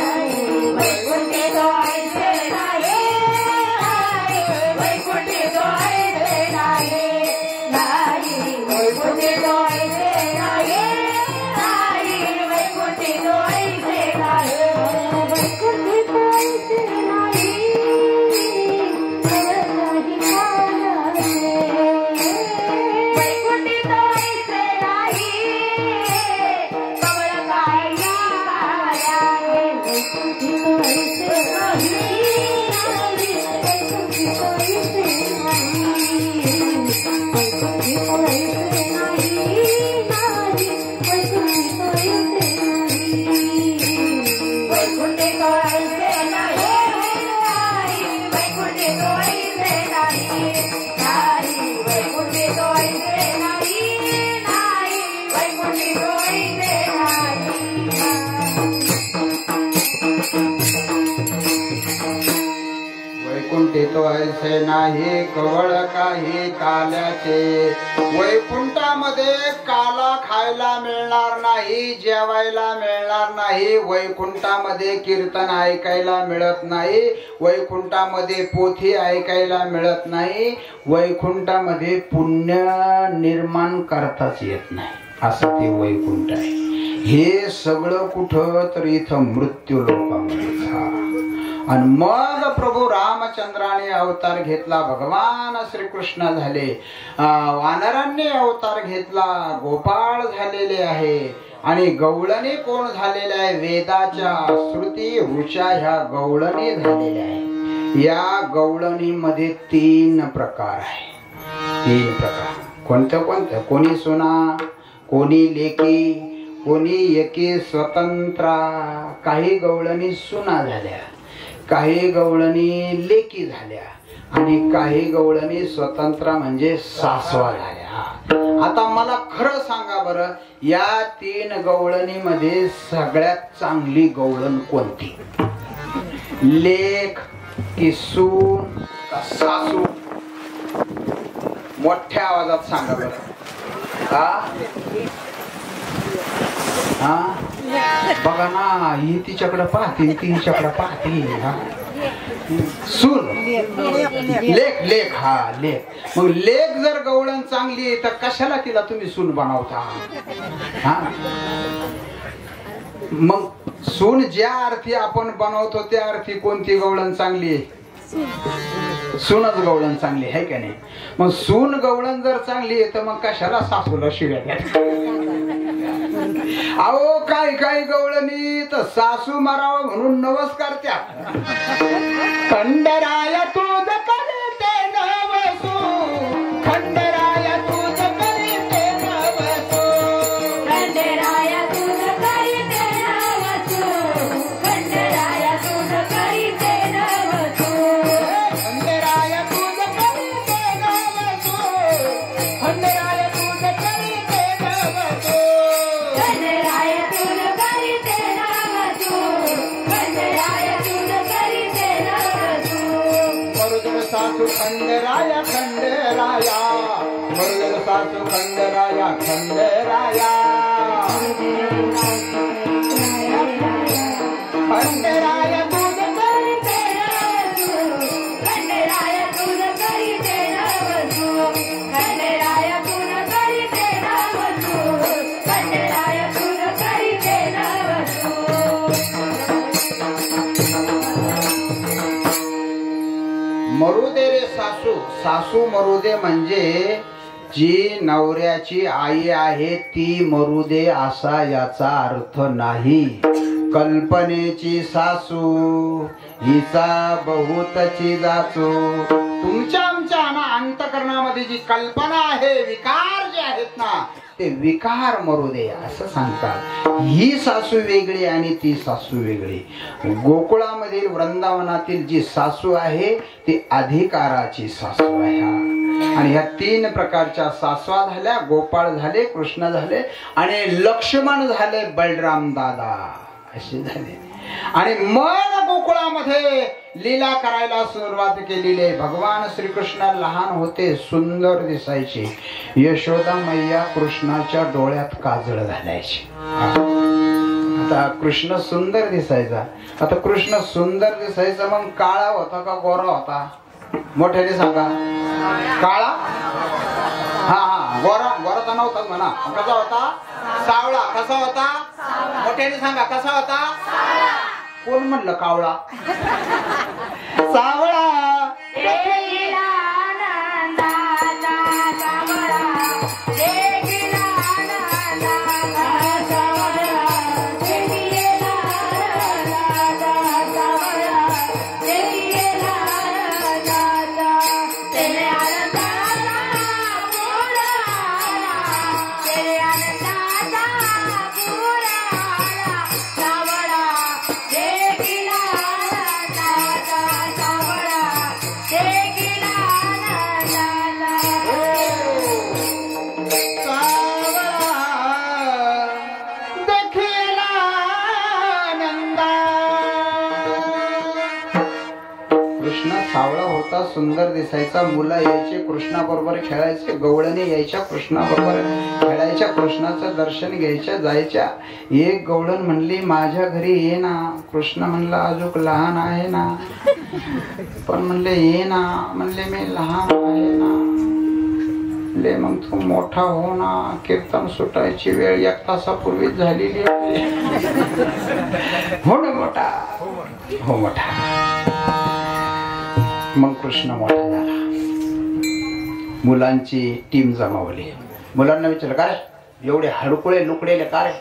नाही, वैकुंठी तो ऐसे वैकुंठी तो ऐसे नाही कवळ काही काल्याचे. वैकुंठामध्ये काला खायला मिळणार नाही, जेवायला मिळणार नाही. वैकुंठामध्ये कीर्तन ऐकायला मिळत नाही. वैकुंठामध्ये पोथी ऐकायला मिळत नाही. वैकुंठामध्ये पुण्य निर्माण करताच येत नाही. असं ते वैकुंठ आहे. हे सगळं कुठं तर इथं मृत्यू लोकांमध्ये. आणि मग प्रभू रामचंद्राने अवतार घेतला. भगवान श्रीकृष्ण झाले. वानरांनी अवतार घेतला. गोपाळ झालेले आहे. आणि गवळणी कोण झालेले आहे? वेदाच्या श्रुती ऋचा ह्या गवळणी झालेल्या आहे. या गवळणीमध्ये 3 प्रकार आहे. 3 प्रकार. कोणत्या कोणत्या? कोणी सुना, कोणी लेकी, कोणी एकी स्वतंत्रा. काही गवळणी सुना झाल्या, काही गवळणी लेकी झाल्या आणि काही गवळणी स्वतंत्र म्हणजे सासवा झाल्या. आता मला खरं सांगा बरं, या 3 गवळणीमध्ये सगळ्यात चांगली गवळण कोणती? लेक की सून का सासू? मोठ्या आवाजात सांगा बरं. हा बघा ना, ही तिच्याकडे पाहते, ती हिच्याकडे पाहते. सून, लेक. लेक, हा लेक. मग लेक जर गवळण चांगली आहे तर कशाला तिला तुम्ही सून बनवता? हा मग सून ज्या अर्थी आपण बनवतो त्या अर्थी कोणती गवळण चांगली आहे? सूनच गवळण चांगली आहे का नाही? मग सून गवळण जर चांगली आहे तर मग कशाला सासूला शिव्या द्या? अहो काही काही गवळणी तर सासू मारावं म्हणून नमस्कार त्या. खंडराय तुझ करीते नवसू, खंडराय तुझ करीते नवसू, खंडराय तुझ करीते नवसू, खंडराय तुझ करीते नवसू, खंडराय तुझ करीते नवसू, खंडराय तुझ करीते नवसू, खंडराय तुझ करीते नवसू, खंडराय तुझ करीते नवसू. मरुदर सासू खंडराया खंडराया, मरुदर सासू खंडराया खंडराया, खंडराया तुझ करीते नवसू, खंडराय तुझ करीते नवसू, खंडराय तुझ करीते नवसू, खंडराय तुझ करीते नवसू. मरुदे रे सासू. सासू मरुदे म्हणजे जी नवऱ्याची आई आहे ती मरुदे असा याचा अर्थ नाही. कल्पनेची सासू हिचा बहुतची जाचू. तुमच्या आमच्या अंतकरणामध्ये जी कल्पना आहे, विकार जे आहेत ना, ते विकार मरुदे असं सांगतात. ही सासू वेगळी आणि ती सासू वेगळी. गोकुळामधील वृंदावनातील जी सासू आहे ती अधिकाराची सासू आहे. आणि ह्या 3 प्रकारच्या सासवा झाल्या. गोपाळ झाले, कृष्ण झाले आणि लक्ष्मण झाले, बलराम दादा असे झाले. आणि मग गोकुळामध्ये लीला करायला सुरुवात केलेली आहे. भगवान श्रीकृष्ण लहान होते, सुंदर दिसायचे. यशोदा मैया कृष्णाच्या डोळ्यात काजळ घालायची. आता कृष्ण सुंदर दिसायचा. आता कृष्ण सुंदर दिसायचा मग काळा होता का गोरा होता? मोठ्याने सांगा. काळा? हा गोरा. गोरा तर नव्हता म्हणा. कसा होता? सावळा. कसा होता? मोठ्याने सांगा. कसा होता? कोण म्हणलं कावळा? सावळा. सावळा कृष्ण सावळा होता, सुंदर दिसायचा. मुलं यायचे कृष्णाबरोबर खेळायचे, गवळणी यायच्या कृष्णाबरोबर खेळायच्या, कृष्णाचं दर्शन घ्यायच्या जायच्या. एक गवळण म्हणली माझ्या घरी ये ना. कृष्ण म्हणला अजूक लहान आहे ना. पण म्हणले ये ना. म्हणले मी लहान आहे ना. म्हणले मग तू मोठा हो ना. कीर्तन सुटायची वेळ 1 तासापूर्वीच झालेली आहे. हो ना मोठा. हो मोठा. मग कृष्ण मोठा झाला. मुलांची टीम जमावली. मुलांना विचारलं काय एवढे हडकुळे लुकडेले काय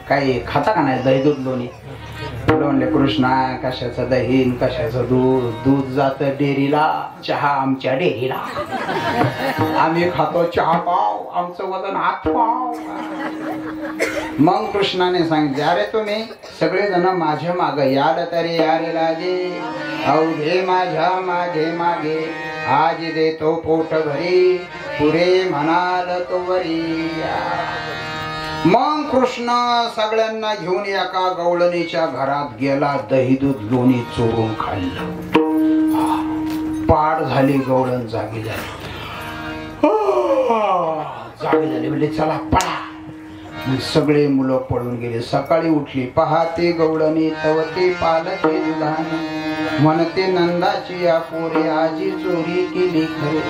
काही खाता का नाही दही दूध लोणी. मुलं म्हणले कृष्णा कशाचं दही कशाचं दूध. दूध जात डेअरीला, चहा आमच्या डेअरीला. आम्ही खातो चहा पाव, आमचं वजन 8 पाव. मग कृष्णाने सांगितले अरे तुम्ही सगळेजण माझ्या मागे याल तरी यारे लागे. अवघे माझ्या मागे मागे आज देतो पोट भरी. पुरे म्हणाल तो वरी. मग कृष्ण सगळ्यांना घेऊन एका गवळणीच्या घरात गेला. दही दूध लोणी चोरून खाल्लं. पाड झाली. गवळण जागी झाली. जागी झाली म्हणजे चला पळा. सगळे मुलं पळून गेले. सकाळी उठली पहाते गवळणी तवते पालते दुधाने. म्हणते नंदाची या पोरे आजी चोरी केली खरे.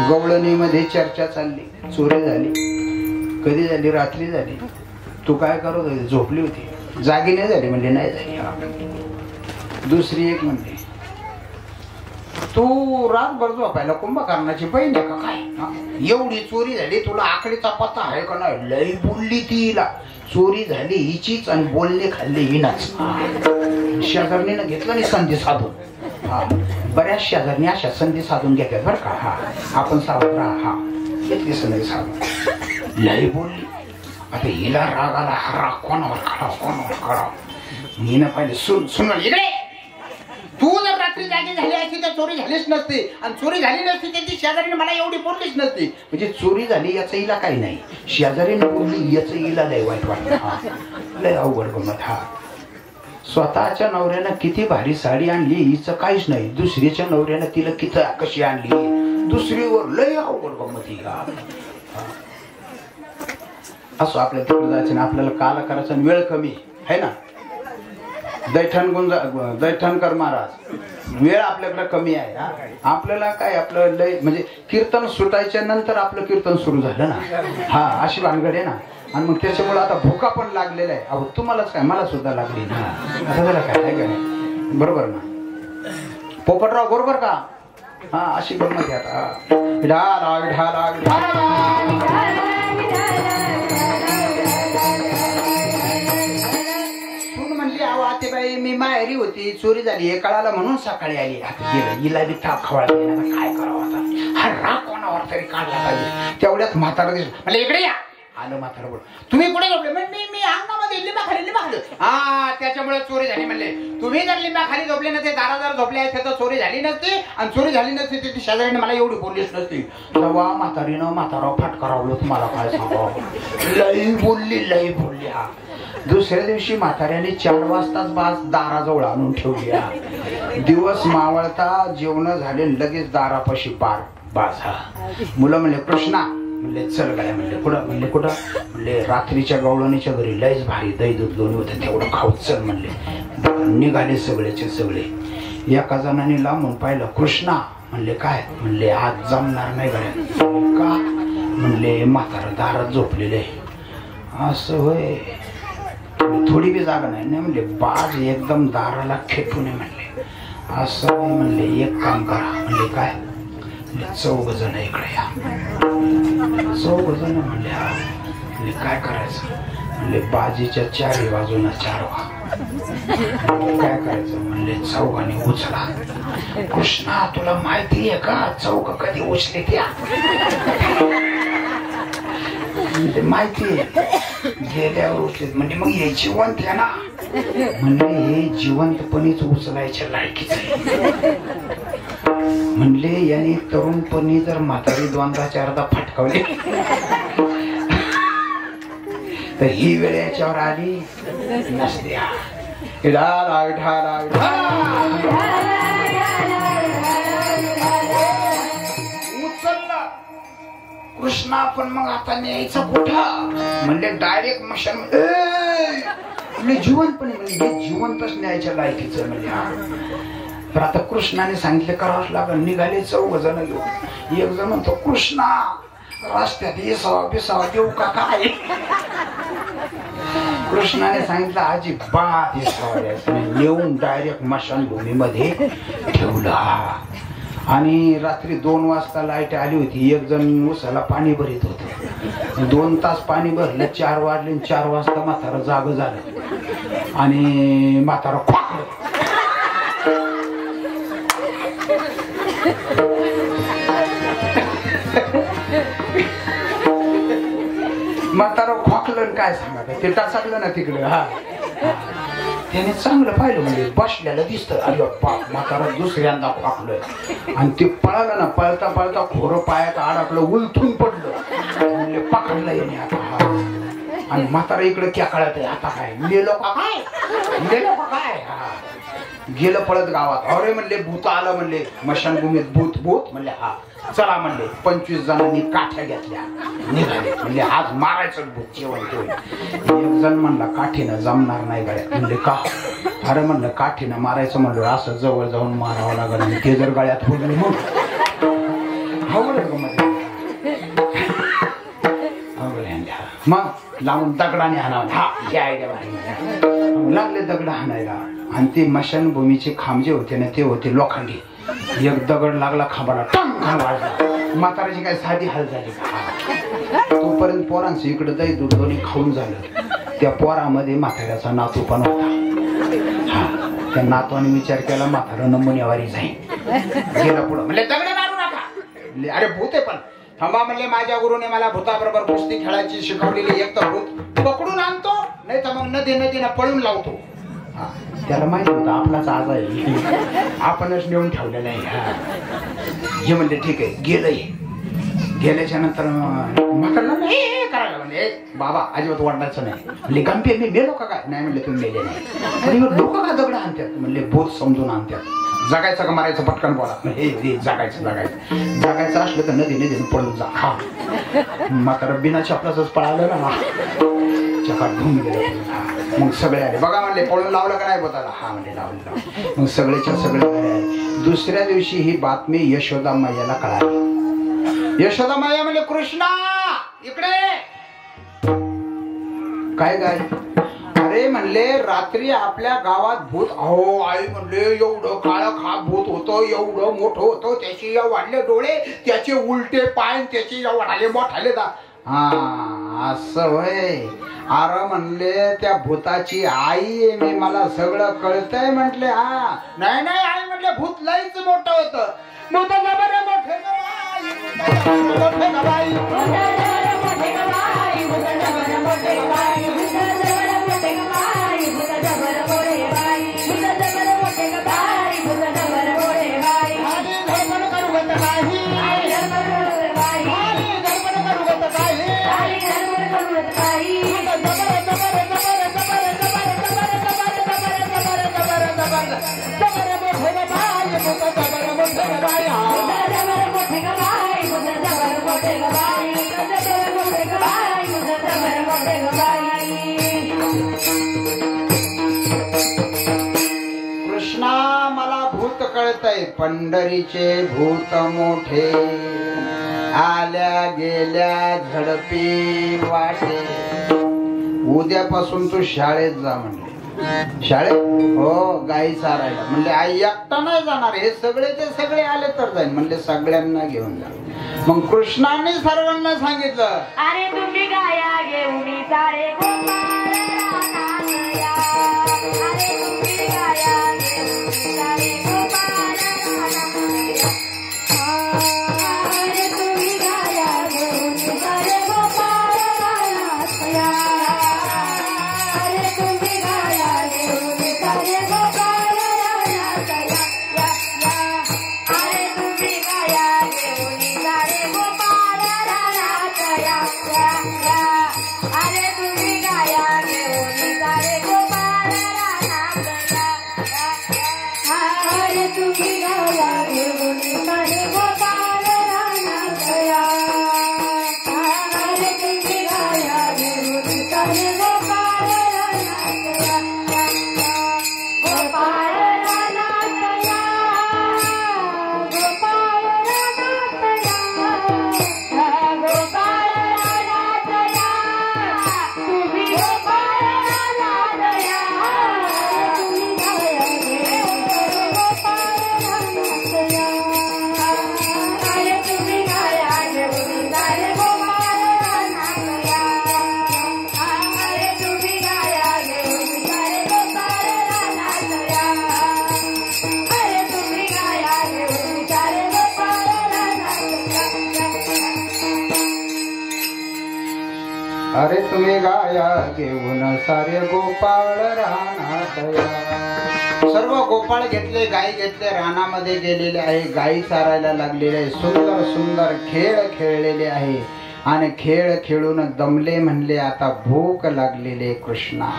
गवळणीमध्ये चर्चा चालली. चोरी झाली. कधी झाली? रात्री झाली. तू काय करत होती? झोपली होती. जागी नाही झाली. म्हणजे नाही झाली. दुसरी एक म्हणते तू रातभर झोपायला कुंभकर्णाची बहीण आहे का काय? एवढी चोरी झाली तुला आकडीचा पत्ता आहे का नाही? लई बोलली तिला. चोरी झाली हिचीच आणि बोलले खाल्ले हिनाच. शेजारणीनं घेतलं नाही संधी साधून. बऱ्याच शेजारणी अशा संधी साधून घेतात बरं का. हा आपण सावध राहा. घेतली संधी साधून. लई बोलली. आता हिला राग आला. हा राग कोणावर काढाव कोणावर काढाव. हिनं पाहिजे सुन इकडे. तू जर रात्री जागी झाली असती तर चोरी झालीच नसती. आणि चोरी झाली नसती त्यांची शेजारीने मला एवढी बोललीच नसती. म्हणजे चोरी झाली याचं हिला काही नाही. शेजारीने बोलली याचं हिला लय वाईट वाटतं. लय अवघड गमत. हा स्वतःच्या नवऱ्यानं किती भारी साडी आणली हिचं काहीच नाही. दुसरीच्या नवऱ्यानं तिला किती कशी आणली दुसरीवर लय अवघड गमत ही. असो आपल्या तिकडे जायचं ना. आपल्याला काला करायचा वेळ कमी आहे ना. दैठणकर महाराज वेळ आपल्याकडे कमी आहे. आपल्याला काय आपलं लय म्हणजे कीर्तन सुटायच्या नंतर आपलं कीर्तन सुरू झालं ना. हा अशी भानगड आहे ना. आणि मग त्याच्यामुळे आता भुका पण लागलेला आहे. अहो तुम्हालाच काय मला सुद्धा लागली ना. आता झालं काय आहे का नाही? बरोबर ना पोपटराव बरोबर का? हा अशी गंमत आहे आता. विठाला विठाला विठाला. बाई मी माहेरी होती. चोरी झाली हे कळालं म्हणून सकाळी आली. आता गेलं हिला बी ताप खवळा. काय करावं आता. हा राग कोणावर तरी काढला पाहिजे. तेवढ्यात म्हातारा दिसलं. मला इकडे या. आलं म्हातारा बोल तुम्ही कुठे झोपले? मी अंगामध्ये लिंबा खाली. हा त्याच्यामुळे चोरी झाली म्हणले. तुम्ही जर लिंबा खाली झोपले नसते दारादार झोपले असते तर चोरी झाली नसती. आणि चोरी झाली नसती ती शेजारीने मला एवढी बोललीच नसती. तेव्हा म्हातारीनं म्हाताराव फटकारावलं. तुम्हाला काय सांगावं. लई बोलली. हा दुसऱ्या दिवशी म्हाताऱ्याने 4 वाजताच बाज दाराजवळ आणून ठेवली. दिवस मावळता जेवण झाले लगेच दारापाशी बाज. मुलं म्हणले कृष्णा. म्हणले चल काय. म्हणले कुठं? म्हणले कुठं? म्हणले रात्रीच्या गवळणीच्या घरी लयच भारी दही दूध लोणी होतं तेवढं खाऊ चल. म्हणले निघाले सगळेचे सगळे. एका जणाने लांबून पाहिलं. कृष्णा. म्हणले काय? म्हणले आज जमणार नाही गड्या. का? म्हणले म्हातारा दारात झोपलेले. असं होय. थोडी बी जागा नाही. म्हणले बाज एकदम दाराला खेटू नये. म्हणले असं नाही. म्हणले एक काम करा. म्हणले काय? 4 जण इकडे या. 4 जण म्हणले हा. म्हणले काय करायचं? म्हणले बाजीच्या 4 बाजूला 4 काय करायचं? म्हणले चौघाने उचला. कृष्णा तुला माहिती आहे का चौघ कधी उचले त्या? माहिती आहे. गेल्यावर उचलेत. म्हणजे मग हे जिवंत आहे ना. म्हणजे हे जिवंतपणीच उचलायच्या लायकीच आहे. म्हणले याने तरुणपणी जर म्हातारी 2दा-4दा फटकावले तर ही वेळ याच्यावर आली नसते. कृष्णा पण मग आता न्यायचं कुठं म्हणले डायरेक्ट मशान म्हणजे जिवंतपणे म्हणजे जिवंतच न्यायच्या लायकीचं म्हणजे. तर आता कृष्णाने सांगितलं करावंच लागलं. निघाले 4 जण घेऊन. एक जण म्हणतो कृष्णा रस्त्यात येसावा बिसावा देऊ का काय. कृष्णाने सांगितलं अजिबात येसावा येऊन डायरेक्ट मशानभूमीमध्ये ठेवला. आणि रात्री 2 वाजता लाईट आली होती. एक जण उसाला पाणी भरीत होते. 2 तास पाणी भरलं. 4 वाजले. 4 वाजता म्हातारा जाग झालं आणि म्हातारा खोकलं. म्हातारा खोकलं काय सांगा ते टाचकलं ना तिकडे. हा त्याने चांगलं पाहिलं म्हणजे बसल्याला दिसतं. अरे बाप म्हातारा दुसऱ्यांदा खोकलं आणि ते पळालं ना. पळता पळता खोरं पायात अडकलं उलथून पडलं. म्हणजे पकडलं याने आता. आणि म्हातारा इकडे क्या कळत आहे आता काय मेलो का काय मेलो का काय. गेलं पळत गावात. अरे म्हणले भूत आलं म्हणले मशानभूमीत भूत भूत म्हणले. हा चला म्हणले. 25 जणांनी काठ्या घेतल्या निघाले. म्हणजे आज मारायचं भूत जेवण ठेवलं. एक जण म्हणला काठीनं जमणार नाही गळ्यात. म्हणले का. अरे म्हणलं काठीनं मारायचं म्हणलं असं जवळ जाऊन मारावं लागलं आणि ते जर गळ्यात होईल मग मग लावून दगडाने हाणावं. हा हे आयडिया लागले दगड हाणायला. आणि ते मशानभूमीचे खांब जे होते ना ते होते लोखंडी. एक दगड लागला खांबाला टंग वाजला. म्हाताराची काय साधी हाल झाली का. तोपर्यंत पोरांचं इकडे दही दूध दोन्ही खाऊन झालं. त्या पोरामध्ये म्हाताऱ्याचा नातू पण होता. हा त्या नातवाने विचार केला म्हातारा नमुन्यावारी जाईल. गेला पुढं म्हणले दगड मारू नका. अरे भूत आहे पण थांबा म्हणले. माझ्या गुरुने मला भूताबरोबर कुस्ती खेळायची शिकवलेली. एक तर भूत पकडून आणतो नाही तर मग नदीनं पळून लावतो. त्याला माहिती होतं आपलाच आज आहे. आपणच नेऊन ठेवलेलं आहे. हे म्हणले ठीक आहे. गेलंय. गेल्याच्या नंतर म्हातारला करायला म्हणले बाबा अजिबात वाढायचं नाही. म्हणले गंभीर मी मेलो का काय. नाही म्हणले तुम्ही मेले नाही. लोक का दगड आणतात म्हणले भूत समजून आणतात. जगायचं का मारायचं पटकन बोला. हे जगायचं जगायचं जगायचं असलं तर नदीने पळून जा. हा म्हातारा बिना चपलाच पळालं ना. चकाट धुवून गेलं. मग सगळे आले बघा म्हणले पळून लावलं का नाही बोताला. हा म्हणले लावलं. मग सगळेच्या सगळे. दुसऱ्या दिवशी ही बातमी यशोदा मैयाला कळाली. यशोदा मैया म्हणले कृष्णा इकडे काय काय. अरे म्हणले रात्री आपल्या गावात भूत. अहो आई म्हणले एवढं काळं खाक भूत होतं. एवढं मोठं होतं. त्याचे या वाढले डोळे त्याचे उलटे पाय त्याचे या वाढाले मोठाले दा. हा असं होय. अरे म्हणले त्या भूताची आई आहे मी. मला सगळं कळतंय म्हटले. हा नाही नाही आई म्हणले भूत लईच मोठं होतं. भूताचा बरं मोठे कृष्णा मला भूत कळतय. पंढरीचे भूत मोठे आल्या गेल्या झडपी वाटे. उद्यापासून तू शाळेत जा म्हणले. शाळेत हो गाई चारायला. म्हणले आई एकटा नाही जाणार. हे सगळेचे सगळे आले तर जाईल. म्हणले सगळ्यांना घेऊन जा. मग कृष्णाने सर्वांना सांगितलं अरे तुम्ही गाया घेऊन सारे गोपाळ रानातया. अरे तुम्ही गाया घेऊन सारे गोपाळ रानातया. अरे तुम्ही गाया घेऊन सारे गोपाळ रानातया. अरे तुम्ही गाया घेऊन सारे गोपाळ रानातया. अरे तुम्ही गाया घेऊन सारे गोपाळ रानातया. अरे तुम्ही गाया घेऊन अरे तुम्ही गाया घेऊन सारे गोपाळ रानात या. सर्व गोपाळ घेतले, गाई घेतले, रानामध्ये गेलेले आहे, गाई चारायला लागलेले आहे, सुंदर सुंदर खेळ खेळलेले आहे आणि खेळ खेळून दमले, म्हणले आता भूक लागलेले कृष्णा.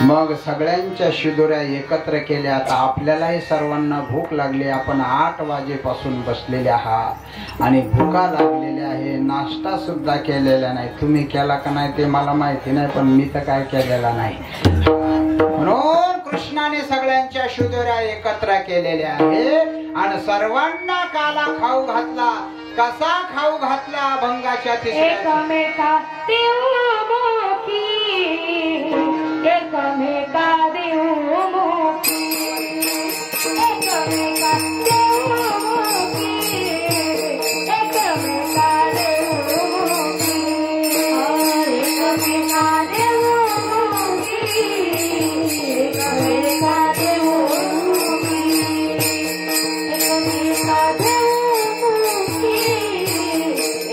मग सगळ्यांच्या शिदोऱ्या एकत्र केल्या. आता आपल्यालाही सर्वांना भूक लागली, आपण 8 वाजेपासून बसलेले आहात आणि भुका लागलेल्या आहे, नाश्ता सुद्धा केलेला नाही. तुम्ही केला का नाही ते मला माहिती नाही, पण मी तर काय केलेला नाही. म्हणून कृष्णाने सगळ्यांच्या शिदोऱ्या एकत्र केलेल्या आहे आणि सर्वांना काला खाऊ घातला. कसा खाऊ घातला? अभंगाच्या एकमेका देवमुखी, एकमेका देवमुखी, एकमेका देवमुखी, एकमेका देवमुखी, एकमेका देवमुखी, एकमेका देवमुखी, एकमेका देवमुखी,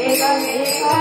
एकमेका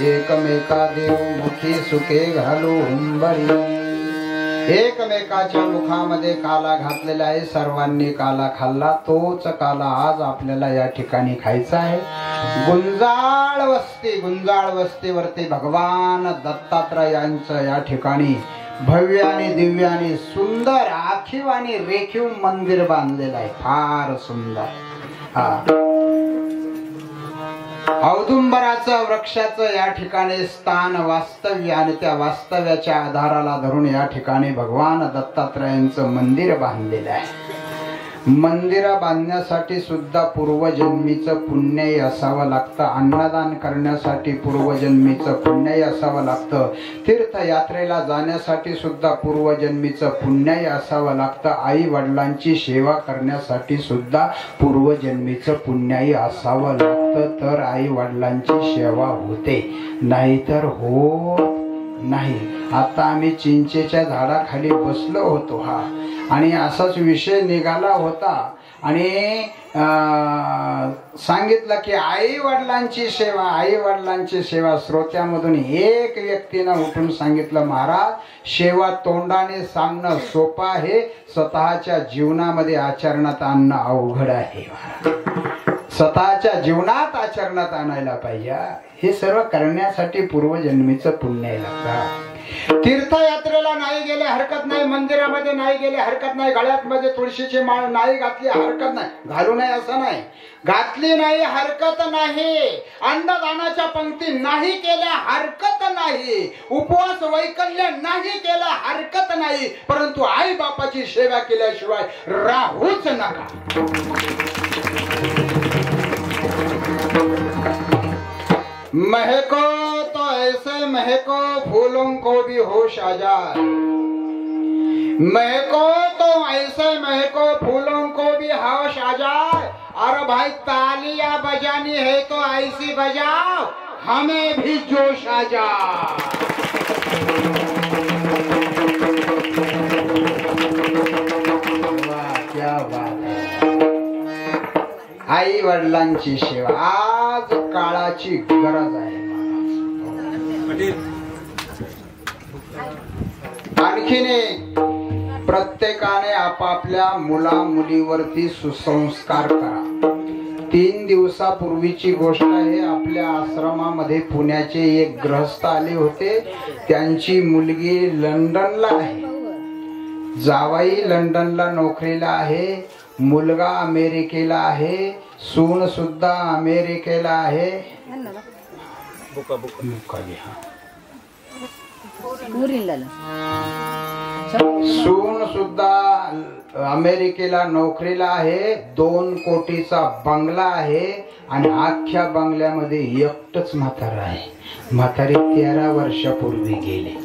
एकमेका देवमुखी सुखे घालू हुंबरी. एकमेकाच्या मुखामध्ये काला घातलेला आहे. सर्वांनी काला खाल्ला. तोच काला आज आपल्याला या ठिकाणी खायचा आहे. गुंजाळ वस्ती, गुंजाळ वस्तीवरती भगवान दत्तात्रयांचं या ठिकाणी भव्य आणि दिव्य आणि सुंदर आखीव आणि रेखीव मंदिर बांधलेलं आहे. फार सुंदर. औदुंबराचं वृक्षाचं या ठिकाणी स्थान वास्तव्य आणि त्या वास्तव्याच्या आधाराला धरून या ठिकाणी भगवान दत्तात्रयांचं मंदिर बांधलेलं आहे. मंदिर बांधण्यासाठी सुद्धा पूर्वजन्मीचं पुण्यही असावं लागतं. अन्नदान करण्यासाठी पूर्वजन्मीचं पुण्यही असावं लागतं. तीर्थयात्रेला जाण्यासाठी सुद्धा पूर्वजन्मीचं पुण्यही असावं लागतं. आई वडिलांची सेवा करण्यासाठी सुद्धा पूर्वजन्मीचं पुण्यही असावं लागतं. तर आई वडिलांची सेवा होते, नाहीतर होत नाही. आता आम्ही चिंचेच्या झाडाखाली बसलो होतो आणि असाच विषय निघाला होता आणि सांगितलं की आई वडिलांची सेवा श्रोत्यामधून एक व्यक्तीनं उठून सांगितलं, महाराज सेवा तोंडाने सांगणं सोपं आहे, स्वतःच्या जीवनामध्ये आचरणात आणणं अवघड आहे. स्वतःच्या जीवनात आचरणात आणायला पाहिजे. हे सर्व करण्यासाठी पूर्वजन्मीचं पुण्य लागतं. तीर्थयात्रेला नाही गेले हरकत नाही, मंदिरामध्ये नाही गेले हरकत नाही, गळ्यात मध्ये तुळशीची माळ नाही घातली हरकत नाही, घालू नये असं नाही, घातली नाही हरकत नाही, अन्नदानाच्या पंक्ती नाही केल्या हरकत नाही, उपवास वैकल्य नाही केला हरकत नाही, परंतु आई बापाची सेवा केल्याशिवाय राहूच नका. महको तो ऐसे महको फूलों को भी होश आ जाए, महको तो ऐसे महको फूलों को भी होश आ जाए. अरे भाई तालियां बजानी है तो ऐसी बजाओ हमें भी जोश आ जाए. वाह क्या बात है. आई वडिलांची सेवा आज काळाची गरज आहे. आणखीन प्रत्येकाने आपापल्या मुला मुलीवरती सुसंस्कार करा. 3 दिवसापूर्वीची गोष्ट आहे. आपल्या आश्रमामध्ये पुण्याचे एक गृहस्थ आले होते. त्यांची मुलगी लंडनला आहे, जावाई लंडनला नोकरीला आहे, मुलगा अमेरिकेला आहे, सून सुद्धा अमेरिकेला आहे. सून सुद्धा अमेरिकेला नोकरीला आहे, 2 कोटीचा बंगला आहे आणि अख्ख्या बंगल्यामध्ये एकटच म्हातारा आहे. म्हातारे 13 वर्षापूर्वी गेले.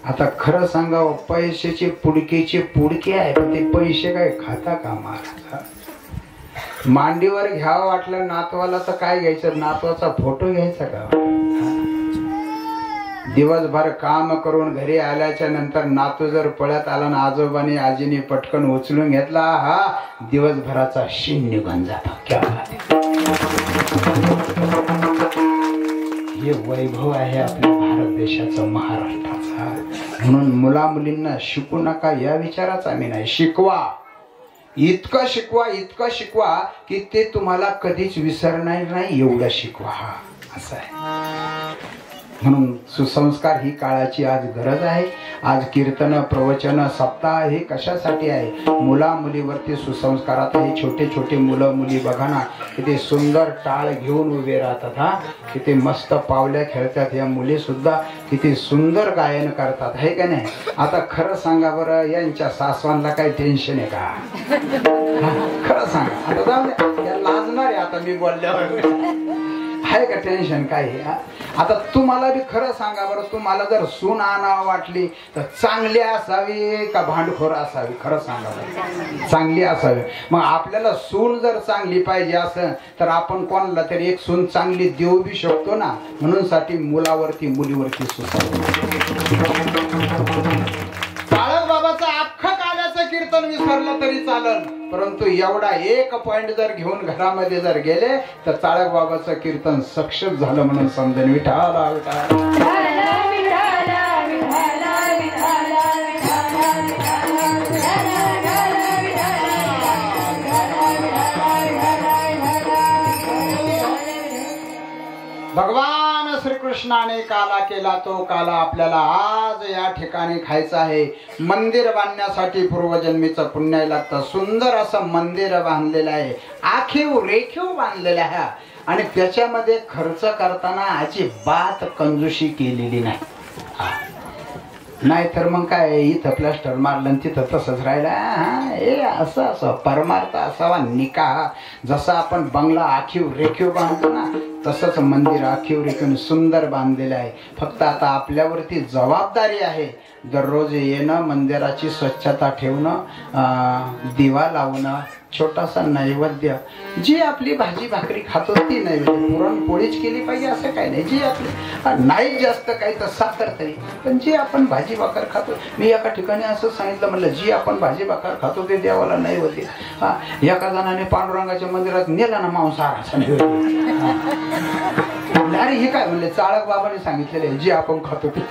आता खरं सांगावं, पैशाचे पुडकेचे पुडके आहे, पण ते पैसे काय खाता का महाराज? मांडीवर घ्यावं वाटलं नातवाला तर काय घ्यायचं, नातवाचा फोटो घ्यायचा का? दिवसभर काम करून घरी आल्याच्या नंतर नातू जर पळत आला ना, आजोबाने आजीने पटकन उचलून घेतला, हा दिवसभराचा शीण निघून जातो. क्या हे वैभव आहे आपल्या भारत देशाचा, महाराष्ट्राचा. म्हणून मुला मुलींना शिकू नका या विचाराचा आम्ही नाही. शिकवा, इतकं शिकवा की ते तुम्हाला कधीच विसरणार नाही, एवढं शिकवा. हा असं आहे. म्हणून सुसंस्कार ही काळाची आज गरज आहे. आज कीर्तन प्रवचन सप्ताह हे कशासाठी आहे? मुला मुलीवरती सुसंस्कारात. हे छोटे छोटे मुलं मुली बघा ना, किती सुंदर टाळ घेऊन उभे राहतात. हा किती मस्त पावल्या खेळतात. या मुली सुद्धा किती सुंदर गायन करतात, आहे का नाही? आता खरं सांगा बरं, यांच्या सासवांना काही टेन्शन आहे का? खरं सांगा. आता जाऊ द्या, या लाजणार आहे आता मी बोलल्यावर, आहे का टेन्शन काय? आता तुम्हाला बी खरं सांगा बरं, तुम्हाला जर सून आणावं वाटली तर चांगली असावी का भांडखोर असावी? खरं सांगा बरं, चांगली असावी. मग आपल्याला सून जर चांगली पाहिजे असं तर आपण कोणाला तरी एक सून चांगली देऊ बी शकतो ना. म्हणून साठी मुलावरती मुलीवरती बाळक बाबाचं अख्खं काल्याचं कीर्तन विसरलं तरी चालल, परंतु एवढा एक पॉइंट जर घेऊन घरामध्ये जर गेले तर चाळक बाबाचं कीर्तन सक्सेस झालं म्हणून समजून. विठाला विठाला भगवान श्रीकृष्णाने काला केला, तो काला आपल्याला आज या ठिकाणी खायचा आहे. मंदिर बांधण्यासाठी पूर्वजन्मीचं पुण्य लागतं. सुंदर असं मंदिर बांधलेलं आहे, आखीव रेखीव बांधलेलं आहे आणि त्याच्यामध्ये खर्च करताना अजिबात कंजूशी केलेली नाही. नाहीतर मग काय, इथं प्लास्टर मारलं तिथं तसंच राहिलं. हे असं परमार्थ असावा निकाह. जसा आपण बंगला आखीव रेखीव बांधतो ना, तसंच मंदिर आखीवर एकूण सुंदर बांधलेलं आहे. फक्त आता आपल्यावरती जबाबदारी आहे दररोज येणं, मंदिराची स्वच्छता ठेवणं, दिवा लावणं, छोटासा नैवेद्य, जी आपली भाजी भाकरी खातो ती नैवेद्य. पुरणपोळीच केली पाहिजे असं काही नाही. जी आपली नाही जास्त काही तर साखर तरी, पण जी आपण भाजी भाकर खातो. मी एका ठिकाणी असं सांगितलं, म्हणलं जी आपण भाजी भाकर खातो ते देवाला नैवेद्य. हा, एका जणाने पांडुरंगाच्या मंदिरात नेला ना मांसाहाराचा नैवेद्य. अरे हे काय म्हणले, चाळक बाबाने सांगितलेले जी आपण खातो ते.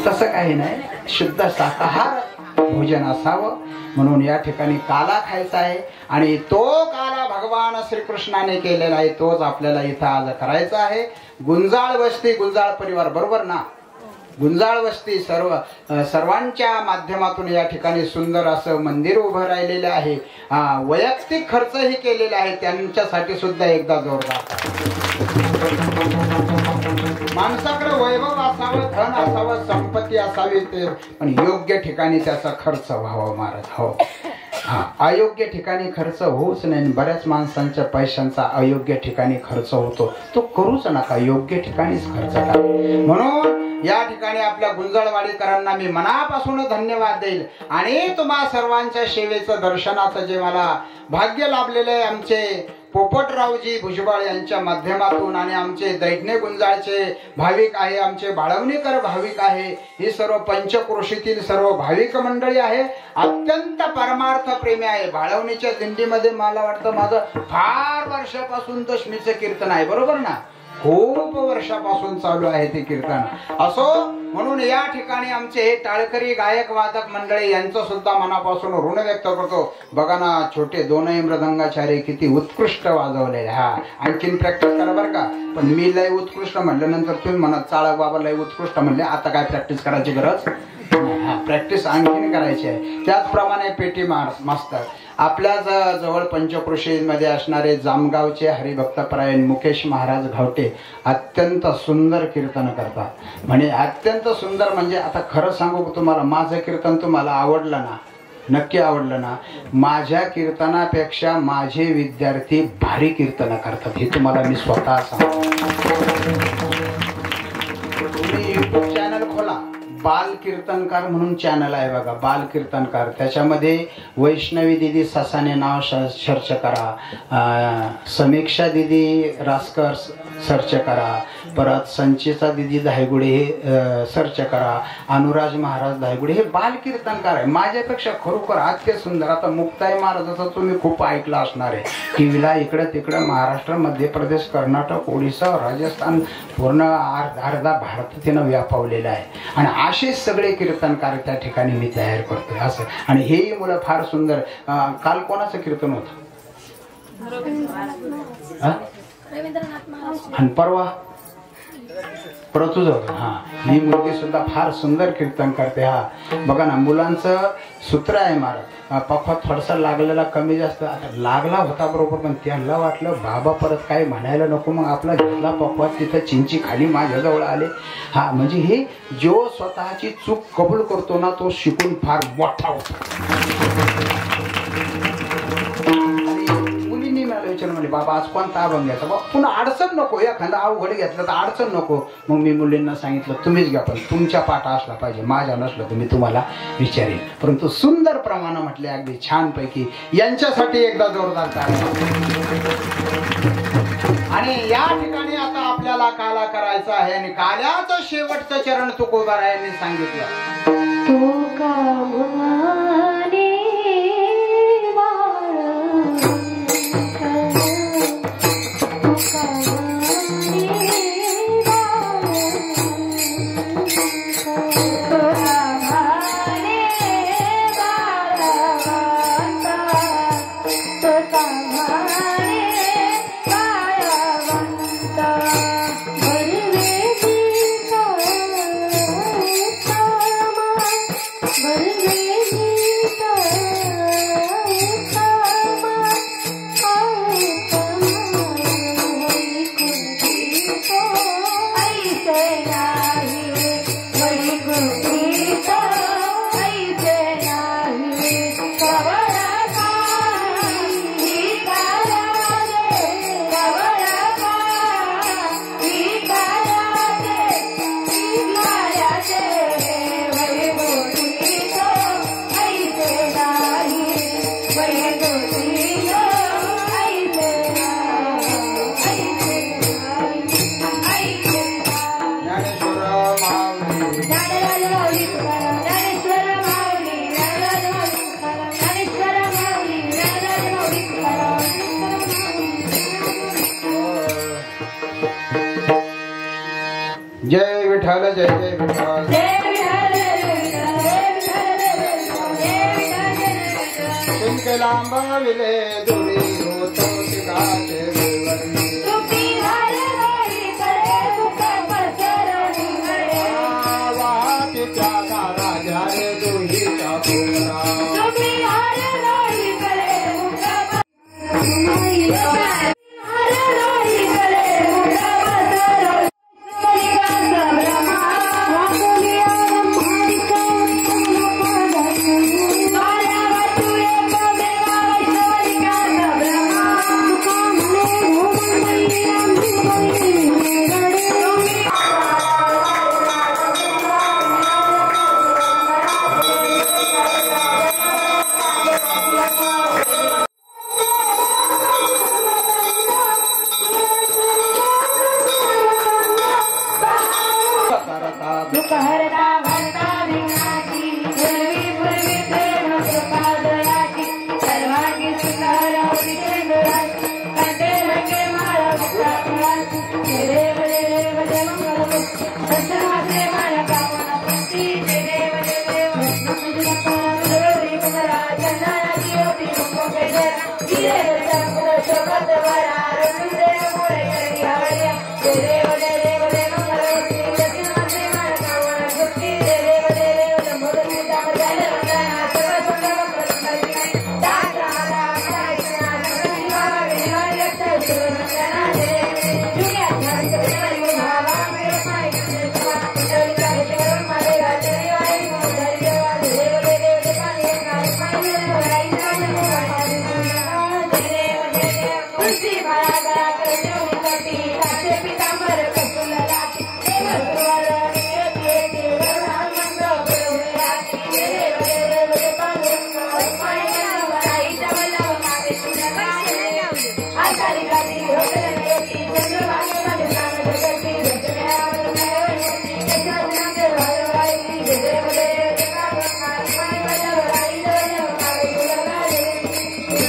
तसं काही नाही, शुद्ध शाकाहार भोजन असावं. म्हणून या ठिकाणी काला खायचा आहे आणि तो काला भगवान श्रीकृष्णाने केलेला आहे, तोच आपल्याला इथं आज करायचा आहे. गुंजाळ वस्ती, गुंजाळ परिवार बरोबर ना, गुंजाळ वस्ती सर्वांच्या माध्यमातून या ठिकाणी सुंदर असं मंदिर उभं राहिलेलं आहे. वैयक्तिक खर्चही केलेला आहे, त्यांच्यासाठी सुद्धा एकदा जोरदार. माणसाकडे वैभव असावं, धन असावं, संपत्ती असावी, ते पण योग्य ठिकाणी त्याचा खर्च व्हावा महाराज. हो, अयोग्य ठिकाणी खर्च होऊच नाही. बऱ्याच माणसांच्या पैशांचा अयोग्य ठिकाणी खर्च होतो, तो करूच नका, योग्य ठिकाणीच खर्च करा. म्हणून या ठिकाणी आपल्या गुंजळवाडीकरांना मी मनापासून धन्यवाद देईल. आणि तुम्हा सर्वांच्या सेवेचं दर्शनाचं जे मला भाग्य लाभलेलं आहे, आमचे पोपटरावजी भुजबळ यांच्या माध्यमातून, आणि आमचे दैठणे गुंजाळचे भाविक आहे, आमचे बाळवणीकर भाविक आहे, ही सर्व पंचक्रोशीतील सर्व भाविक मंडळी आहे. अत्यंत परमार्थ प्रेमी आहे. बाळवणीच्या दिंडीमध्ये मला वाटतं माझं फार वर्षापासून दशमीचं कीर्तन आहे, बरोबर ना, खूप वर्षापासून चालू आहे ते कीर्तन. असो, म्हणून या ठिकाणी आमचे हे टाळकरी गायक वादक मंडळी यांचं सुद्धा मनापासून ऋण व्यक्त करतो. बघा ना, छोटे दोनही मृदंगाचार्य किती उत्कृष्ट वाजवलेले. हा, आणखीन प्रॅक्टिस करा बरं का. पण मी लय उत्कृष्ट म्हटल्यानंतर तुम्ही म्हणत चाळक बाबा लय उत्कृष्ट म्हणले, आता काय प्रॅक्टिस करायची गरज. प्रॅक्टिस आणखीन करायची आहे. त्याचप्रमाणे पेटी मास्तर आपल्या जवळ पंचक्रोशीमध्ये असणारे जामगावचे हरिभक्तपरायण मुकेश महाराज घावटे अत्यंत सुंदर कीर्तन करतात. म्हणजे अत्यंत सुंदर, म्हणजे आता खरं सांगू तुम्हाला, माझं कीर्तन तुम्हाला आवडलं ना, नक्की आवडलं ना. माझ्या कीर्तनापेक्षा माझे विद्यार्थी भारी कीर्तन करतात, हे तुम्हाला मी स्वतः सांगतो. तुम्ही युट्यूब चॅनल खोला, बाल कीर्तनकार म्हणून चॅनल आहे बघा, बाल कीर्तनकार. त्याच्यामध्ये वैष्णवी दिदी ससाने नाव सर्च करा, समीक्षा दिदी रासकर सर्च करा, परत संचिता दिदी धायगुडे हे सर्च करा, अनुराज महाराज धायगुडे, हे बाल कीर्तनकार आहे. माझ्यापेक्षा खरोखर अत्य सुंदर. आता मुक्ताई महाराजाचं तुम्ही खूप ऐकलं असणार आहे टीव्हीला, इकडं तिकडं, महाराष्ट्र, मध्य प्रदेश, कर्नाटक, ओडिसा, राजस्थान, पूर्ण अर्धा भारत तिनं व्यापवलेला आहे. आणि असे सगळे कीर्तनकार त्या ठिकाणी मी तयार करतोय असं. आणि हेही मुलं फार सुंदर. काल कोणाचं कीर्तन होतं? आणि परवा तुझं होतं. हा, ही मुलगी सुद्धा फार सुंदर कीर्तन करते. हा बघा ना, मुलांचं सूत्र आहे महाराज, पप्पा थोडासा लागलेला कमी जास्त, आता लागला होता बरोबर, पण त्यांना वाटलं बाबा परत काही म्हणायला नको, मग आपला घेतला पप्पा तिथं चिंची खाली माझ्याजवळ आले. हा, म्हणजे हे जो स्वतःची चूक कबूल करतो ना, तो शिकून फार मोठा होतो. म्हणजे बाबा आज कोणता अभंग घ्यायचा, बाबा पुन्हा अडचण नको, एखादा अवघड घेतलं तर अडचण नको. मग मी मुलींना सांगितलं तुम्हीच घ्या, पण तुमच्या पाठा असला पाहिजे, माझ्या नसलं तर मी तुम्हाला विचारेन. परंतु सुंदर प्रमाण म्हटले, अगदी छानपैकी. यांच्यासाठी एकदा जोरदार टाळ्या. आणि या ठिकाणी आता आपल्याला काला करायचा आहे, आणि काल्याचं शेवटचं चरण तुकोबारायांनी सांगितलं. Bye. ज्ञानराज माऊली तुकाराम ज्ञानेश्वर माऊली ज्ञानराज माऊली तुकाराम ज्ञानेश्वर माऊली ज्ञानराज माऊली तुकाराम जय विठ्ठल जय जय विठ्ठल जय विठ्ठल जय विठ्ठल जय विठ्ठल जय विठ्ठल जय विठ्ठल जय विठ्ठल तुमके लांब विले दुरी होतो तिकाचे विवरणी तुपी हरवाई करे मुख पसरणी गळे वाहतीच्या राजा रे दुहीचा पुरा तुपी हरवाई करे मुख पसरणी हरवाई करे मुख पसरणी सोनिका ब्रह्मा वाकुलिया ब्रह्मानिका माया वटुळे पवेला सोनिका ब्रह्मा तुकामने भोमणी आंबी गडे दुःख हरता भरता विघ्नाची पूर्वी पूर्वी प्रेम कृपा दयाची सर्वांगी सुंदर विजेंद्राची कंठे रंगे माळा मुक्ताची देव देव देव मंगलमूर्ती दर्शनाचे माया कामना पूर्ती देव देव गौरी कुंदरा चंदनाची होती मुखपेजरा हिरे चंद्र शोभत वरा रघुदेव मोरे करी हवळ्या देव देव देव मंगलमूर्ती दर्शनाचे माया कामना पूर्ती देव देव मोदकी दाम झाले वंदना सर्व सुंदर प्रसन्न दाता दाता कृष्ण हरी हरी सुरवंदना देव जुग्या ध्यान देव भावा मेरे माई कृष्ण चली करे करून मारे राजे आई मोदरी देवा देव देव पाणी काय माई राई देव देव कुर्सी भाला गळा करे देव कटी काचे पितांबर कसूल राखी देव गुरुवार येते वरदान मंत्र बोलून राखी देव देव पाणी माई आई जवळ मागे तुझ्या आचारी गादी होते नेती चंद्रभागे मध्ये नाम जगती रचने आवड नयवती त्याच्यात नामे वाळवाई देव देव कागद माई बजाव राई देव मागे तुला गाडी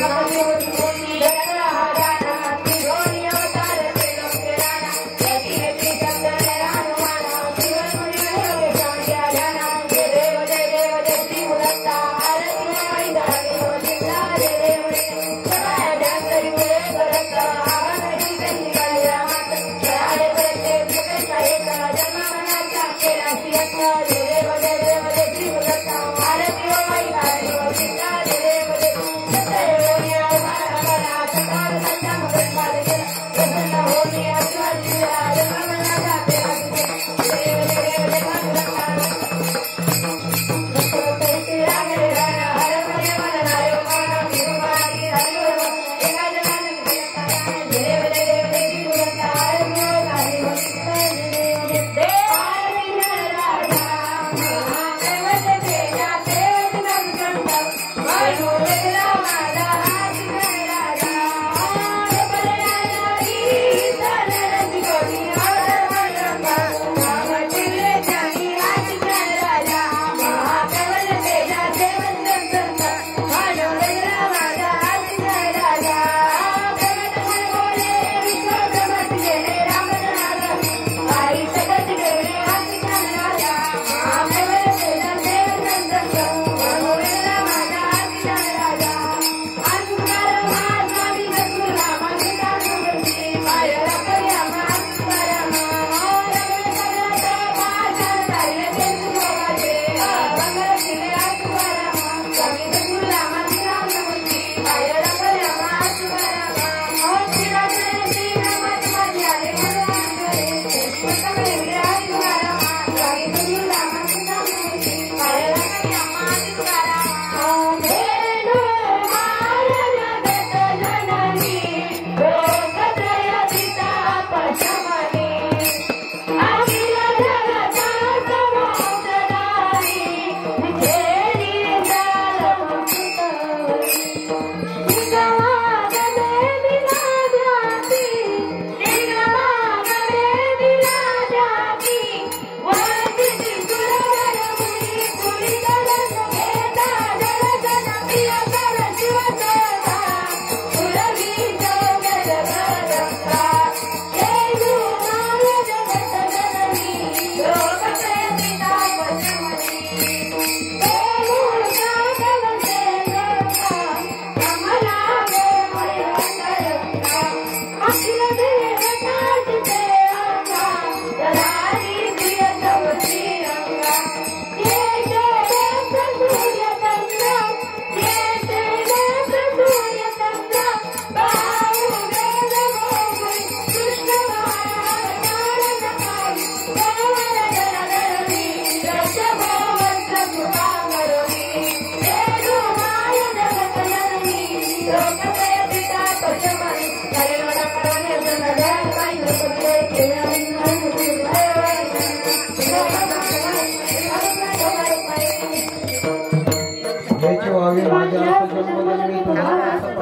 नामे होती कोणी जगला हाराना ती धोनी अवतार केलो केराना येती येती चंद्र रानुमाना जीवन मुली सांग्या ध्याना देव देव देवी मुलता आरती माई दारी होती देव सदा ध्यान करी मुले करत आवाजाची त्यांनी गायला मात खेळाडे करते तुझे साहित्य जन्म मनाचा केला सिंह देव देव देवी मुलता आरती माई दारी होती देव सत्य होनी आवारा करा सकाळ संध्या मगन पाल गेला प्रसन्न होनी आशीर्वाद जन्म मनाचा केला देव देव देवा मुलता देव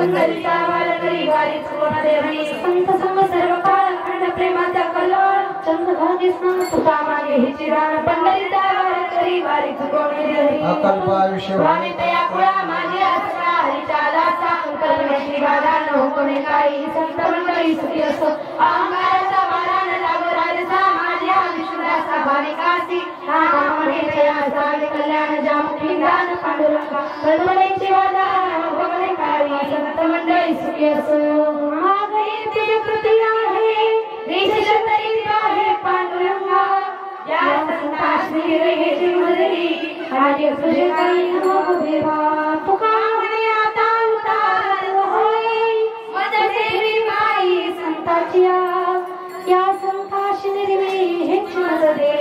पंढरीचा वारकरी वारीच कोण देवी संत संग सर्व काळ अखंड प्रेमाचा कल्लोळ चंद्रभागी स्नान तुका मागे हिची रान पंढरीचा वारकरी वारीच कोण देवी अकल्प आयुष्य स्वामी तया कुळा माझी आसरा हरीचा दासा अंकलमेशी बाधा न कोणी काही संत मंडळी सुखी असो अहंकाराचा वारा न लागो राजसा माझ्या विष्णुदासा भाविकासी नामणे तया सावे कल्याण जामुखी दान पांडुरंगा कल्पनेची वादा भगवने काही संत मंडळी सुखी असो महागई तुझे कृती आहे देश तरी आहे पांडुरंगा या संताश्री रेची मदरी आज तुझे काही नको देवा तुका म्हणे आता उतार होय मदतेरी बाई संताची या संताशी निर्वे हेच मद दे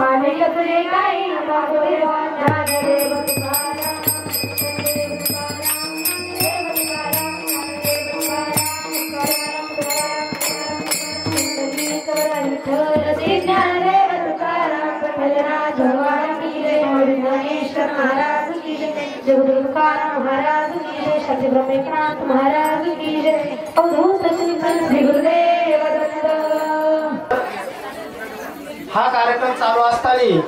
आणि तुझे काही नको देवा ज्ञानदेव महाराज की जय शक्ति ब्रह्मेकांत महाराज की जय अवधूत श्री गुरुदेव दत्त। हा कार्यक्रम चालू असताना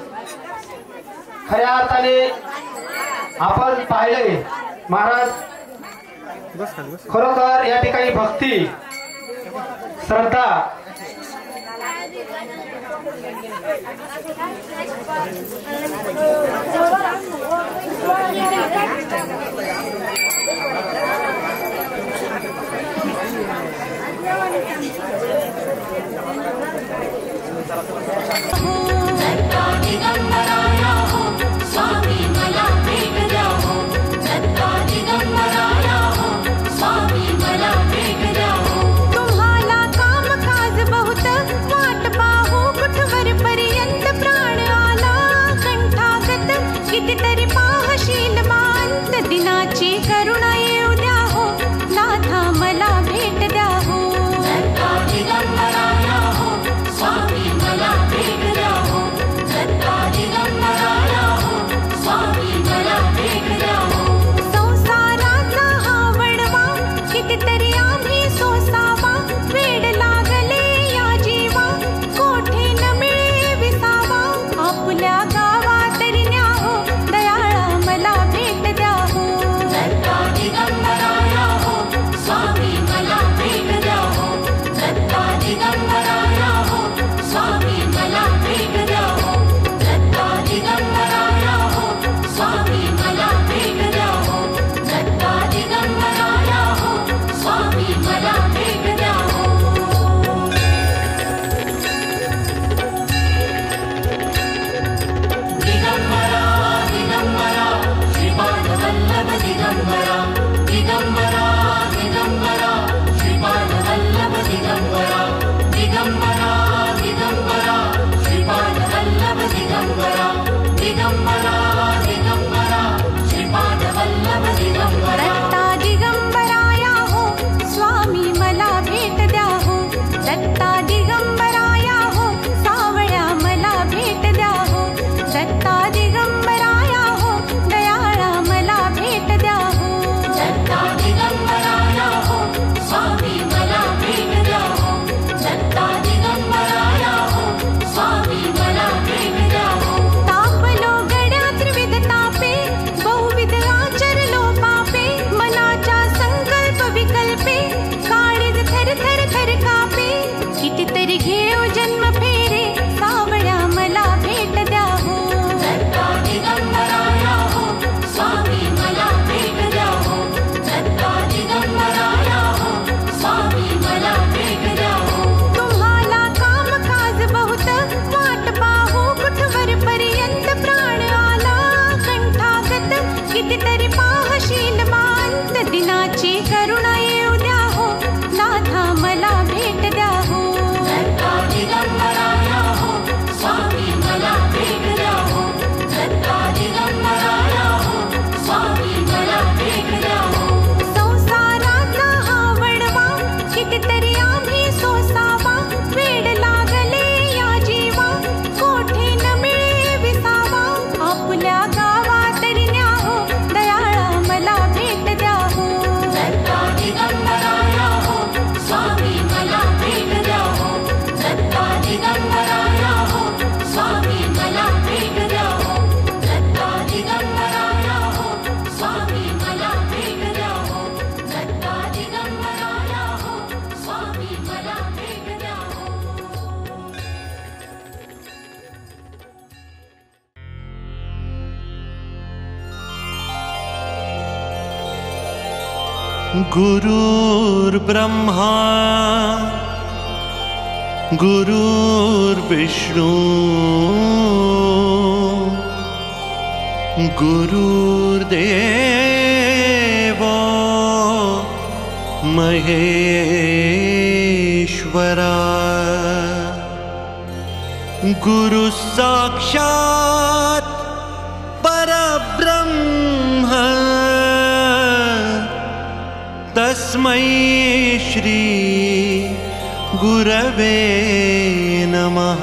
खऱ्या अर्थाने आपण पाहिले महाराज खरोखर या ठिकाणी भक्ती श्रद्धा दत्ता दिगंबराया हो स्वामी मला भेट द्या हो दत्ता दिगंबराया हो स्वामी मला भेट द्या हो तुम्हाला काम काज बहुत वाट पाहू कुठवर पर्यंत प्राण आला कंठागत कितीतरी पाहशील मांत दिनाची करुणा येऊ द्या हो नाथा मला भेट द्या हो दत्ता दिगंबराया हो स्वामी मला भेट द्या हो दत्ता दिगंबराया हो स्वामी मला भेट द्या हो संसाराचा हा वडवा कितीतरी आम्ही सोसावा वेड लागले या जीवा कोठे न मिळे विसावा आपल्या गावा तरी न्या हो दयाळा मला भेट द्या हो दत्ता दिगंबराया हो स्वामी मला भेट द्या हो दत्ता दिगंबराया हो स्वामी मला भेट द्या हो दत्ता दिगंबराया हो स्वामी मला भेट द्या हो दत्ता दिगंबराया हो स्वामी मला भेट द्या हो दिगंबरा दिगंबरा श्रीपाद वल्लभ दिगंबरा दिगंबरा दिगंबरा श्रीपाद वल्लभ दिगंबरा दिगंबरा दिगंबरा श्रीपाद वल्लभ दिगंबरा दिगंबरा दिगंबरा श्रीपाद वल्लभ दिगंबरा दत्ता दिगंबराया हो स्वामी मला भेट द्या हो दत्ता दिगंबराया हो सावळ्या मला भेट द्या हो दत्ता दिगंबराया हो दयाळा मला भेट द्या हो दत्ता दिगंबराया हो स्वामी मला भेट द्या हो दत्ता दिगंबराया हो स्वामी मला भेट द्या हो गुरुर्ब्रह्मा गुरुर्विष्णु गुरुर्देव महेश्वरा गुरु साक्षात् परब्रह्म तस्मै श्री गुरवे नमः।